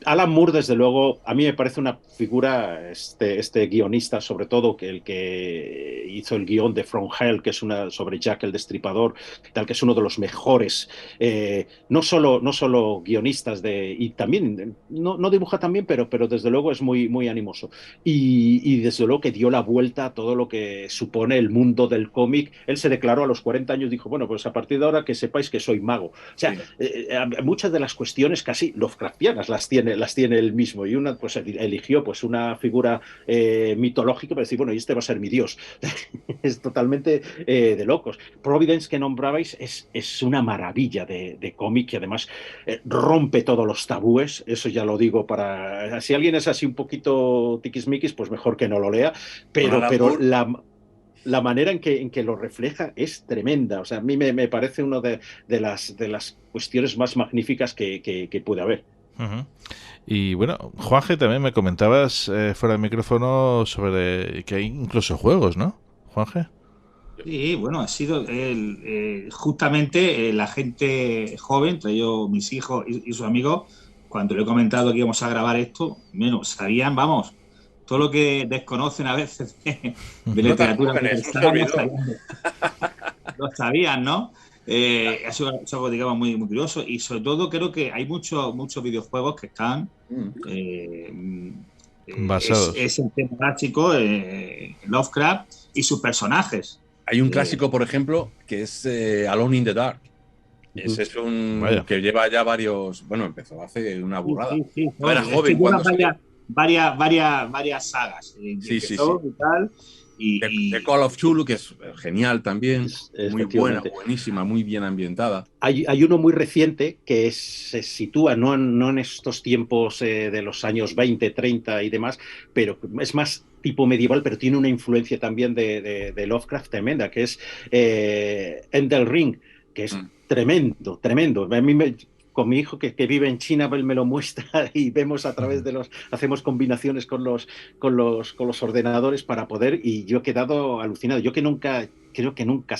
Alan Moore, desde luego, a mí me parece una figura, este guionista, sobre todo, que el que hizo el guión de From Hell, que es sobre Jack el Destripador, tal, que es uno de los mejores, no solo guionistas y también, no dibuja tan bien, pero desde luego es muy, muy animoso. Y desde luego que dio la vuelta a todo lo que supone el mundo del cómic, él se declaró a los 40 años, dijo, bueno, pues a partir de ahora que sepáis que soy mago. O sea, muchas de las cuestiones casi Lovecraftianas las tiene él mismo, y una pues eligió pues una figura mitológica para decir, bueno, y este va a ser mi dios. Es totalmente de locos. Providence, que nombrabais, es una maravilla de cómic, y además rompe todos los tabúes. Eso ya lo digo para... Si alguien es así un poquito tiquismiquis, pues mejor que no lo lea, pero la manera en que lo refleja es tremenda. O sea, a mí me parece una de las cuestiones más magníficas que puede haber. Uh-huh. Y bueno, Juanje, también me comentabas fuera del micrófono sobre que hay incluso juegos, ¿no, Juanje? Sí, bueno, ha sido justamente la gente joven, entre ellos mis hijos y sus amigos, cuando le he comentado que íbamos a grabar esto, menos sabían, vamos, todo lo que desconocen a veces de literatura universal, lo sabían, ¿no? Ha sido algo, digamos, muy, muy curioso, y sobre todo creo que hay muchos videojuegos que están basados. Es el tema clásico, Lovecraft y sus personajes. Hay un clásico, por ejemplo, que es Alone in the Dark. Ese es un que lleva ya varios... Bueno, empezó hace una burrada. Sí. No era joven cuando varias sagas. Sí. Y tal. The Call of Cthulhu, que es genial también. Muy buena, buenísima, muy bien ambientada. Hay uno muy reciente que se sitúa no en estos tiempos de los años 20, 30 y demás, pero es más tipo medieval, pero tiene una influencia también de Lovecraft tremenda, que es Elden Ring, que es tremendo. A mí con mi hijo que vive en China, él me lo muestra y vemos a través de hacemos combinaciones con los ordenadores para poder, y yo he quedado alucinado. Yo creo que nunca,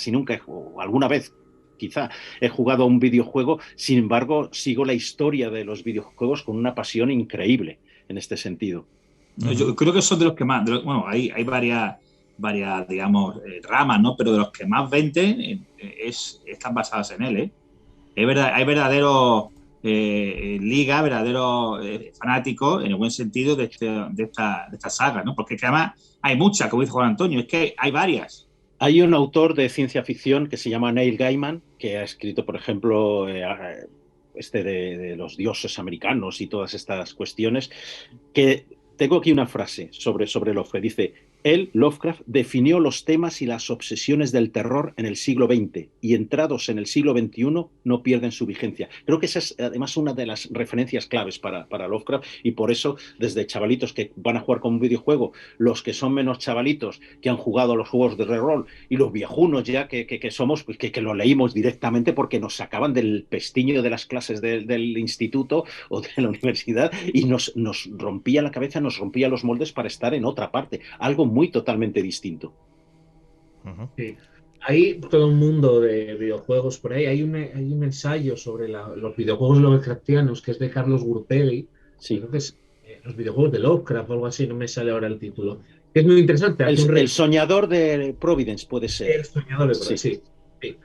o alguna vez quizá he jugado a un videojuego, sin embargo sigo la historia de los videojuegos con una pasión increíble en este sentido. Yo creo que son de los que más, bueno, hay varias digamos, ramas, ¿no? Pero de los que más venden están basadas en él, ¿eh? Es verdad, hay verdaderos verdaderos fanáticos, en el buen sentido, de esta saga, ¿no? Porque además hay muchas, como dice Juan Antonio, es que hay varias. Hay un autor de ciencia ficción que se llama Neil Gaiman, que ha escrito, por ejemplo, de los dioses americanos y todas estas cuestiones, que tengo aquí una frase sobre Lovecraft. Dice: Lovecraft definió los temas y las obsesiones del terror en el siglo XX, y entrados en el siglo XXI no pierden su vigencia. Creo que esa es además una de las referencias claves para Lovecraft, y por eso desde chavalitos que van a jugar con un videojuego, los que son menos chavalitos que han jugado a los juegos de reroll, y los viejunos ya que somos, pues que lo leímos directamente porque nos sacaban del pestiño de las clases del instituto o de la universidad, y nos rompía la cabeza, nos rompía los moldes para estar en otra parte, algo muy totalmente distinto. Sí. Hay todo un mundo de videojuegos por ahí. Hay un ensayo sobre los videojuegos Lovecraftianos, que es de Carlos Gurpegui. Sí. Entonces, los videojuegos de Lovecraft o algo así, no me sale ahora el título. Es muy interesante. El soñador de Providence puede ser. El soñador de Providence, sí.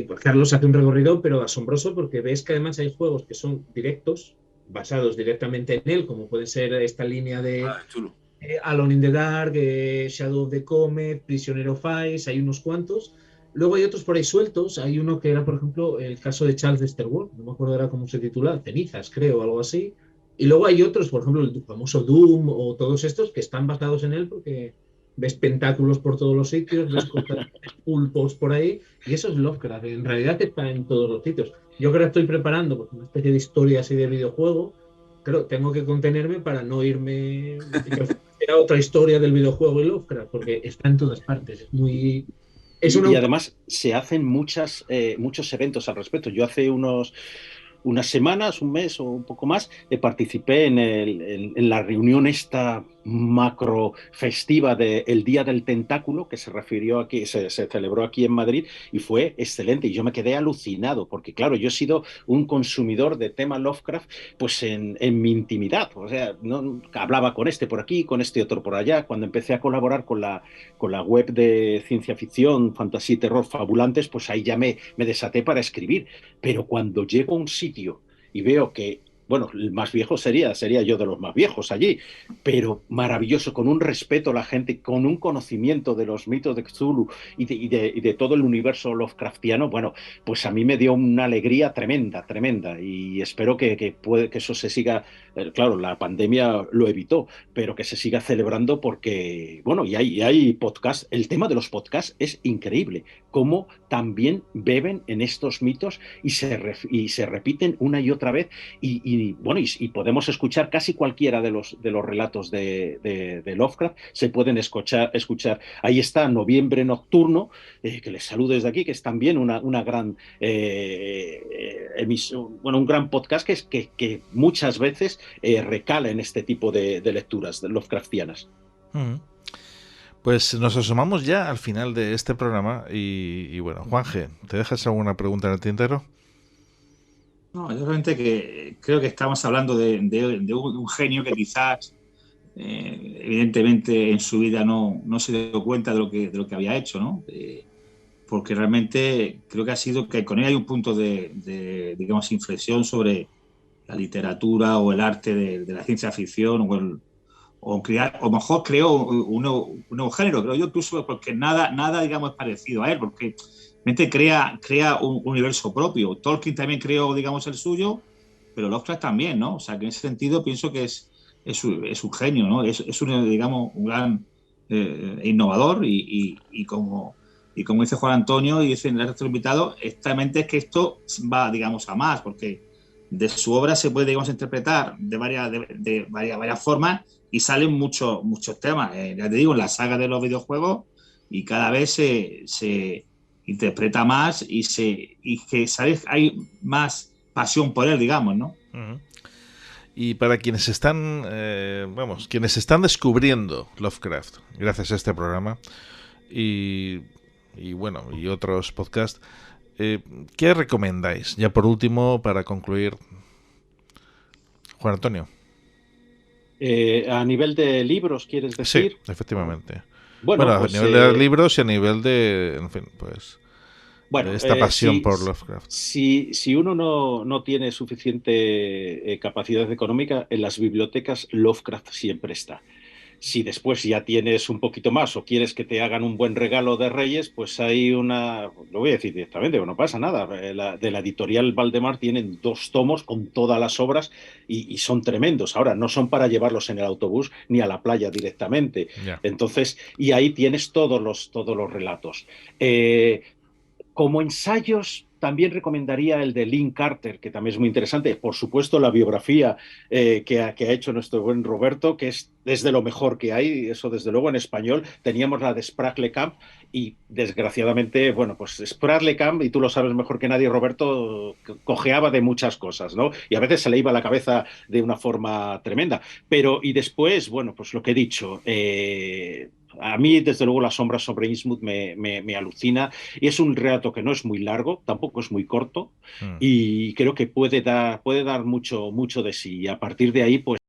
Pues Carlos hace un recorrido, pero asombroso, porque ves que además hay juegos que son directos, basados directamente en él, como puede ser esta línea de Alone in the Dark, Shadow of the Comet, Prisoner of Ice, hay unos cuantos. Luego hay otros por ahí sueltos. Hay uno que era, por ejemplo, el caso de Charles Westerwald, no me acuerdo ahora cómo se titula, Cenizas, creo, algo así. Y luego hay otros, por ejemplo, el famoso Doom o todos estos que están basados en él, porque ves pentáculos por todos los sitios, ves pulpos por ahí, y eso es Lovecraft. En realidad está en todos los sitios. Yo creo que estoy preparando pues, una especie de historia así de videojuego. Claro, tengo que contenerme para no irme a otra historia del videojuego y Lovecraft, porque está en todas partes. Y además se hacen muchos eventos al respecto. Yo hace unas semanas, un mes o un poco más, participé en la reunión esta macro festiva del Día del Tentáculo, que se celebró aquí en Madrid, y fue excelente, y yo me quedé alucinado, porque claro, yo he sido un consumidor de tema Lovecraft pues en mi intimidad, o sea, no hablaba con este por aquí, con este otro por allá. Cuando empecé a colaborar con la web de ciencia ficción, fantasía y terror Fabulantes, pues ahí ya me desaté para escribir. Pero cuando llego a un sitio y veo que bueno, el más viejo sería yo de los más viejos allí, pero maravilloso, con un respeto a la gente, con un conocimiento de los mitos de Cthulhu y de todo el universo Lovecraftiano. Bueno, pues a mí me dio una alegría tremenda, y espero que eso se siga. Claro, la pandemia lo evitó, pero que se siga celebrando porque, bueno, y hay podcasts. El tema de los podcasts es increíble, cómo también beben en estos mitos y se repiten una y otra vez, y podemos escuchar casi cualquiera de los relatos de Lovecraft, se pueden escuchar. Ahí está Noviembre Nocturno, que les saludo desde aquí, que es también una gran emisión, un gran podcast que muchas veces recala en este tipo de lecturas Lovecraftianas. Pues nos asomamos ya al final de este programa y bueno, Juanje, ¿te dejas alguna pregunta en el tintero? No, yo realmente que creo que estamos hablando de un genio que quizás evidentemente en su vida no se dio cuenta de lo que había hecho, ¿no? Porque realmente creo que ha sido que con él hay un punto de digamos, inflexión sobre la literatura o el arte de la ciencia ficción o mejor creó un nuevo género, creo yo, incluso porque nada digamos, es parecido a él, porque realmente crea un universo propio. Tolkien también creó, digamos, el suyo, pero Lovecraft también, ¿no? O sea, que en ese sentido pienso que es un genio, ¿no? Es un, digamos, un gran innovador y como dice Juan Antonio y dice en el resto invitado, exactamente es que esto va, digamos, a más, porque de su obra se puede, digamos, interpretar de varias formas y salen muchos temas. Ya te digo, en la saga de los videojuegos, y cada vez se interpreta más y que, ¿sabes? Hay más pasión por él, digamos, ¿no? Uh-huh. Y para quienes están descubriendo Lovecraft gracias a este programa y otros podcasts, ¿qué recomendáis? Ya por último, para concluir, Juan Antonio. A nivel de libros, ¿quieres decir? Sí, efectivamente. Bueno, a nivel de libros y a nivel de, en fin, pues, de esta pasión por Lovecraft. Si uno no tiene suficiente capacidad económica, en las bibliotecas Lovecraft siempre está. Si después ya tienes un poquito más o quieres que te hagan un buen regalo de Reyes, pues hay lo voy a decir directamente, no pasa nada. De la editorial Valdemar tienen 2 tomos con todas las obras y son tremendos. Ahora, no son para llevarlos en el autobús ni a la playa directamente. Yeah. Entonces, y ahí tienes todos los relatos. Como ensayos, también recomendaría el de Lynn Carter, que también es muy interesante. Por supuesto, la biografía que ha hecho nuestro buen Roberto, que es desde lo mejor que hay, eso desde luego en español. Teníamos la de Sprague Camp y desgraciadamente, pues Sprague Camp, y tú lo sabes mejor que nadie, Roberto, cojeaba de muchas cosas, ¿no? Y a veces se le iba la cabeza de una forma tremenda. Y después, pues lo que he dicho, a mí, desde luego, Las sombras sobre Innsmouth me alucina, y es un relato que no es muy largo, tampoco es muy corto, y creo que puede dar mucho de sí, y a partir de ahí, pues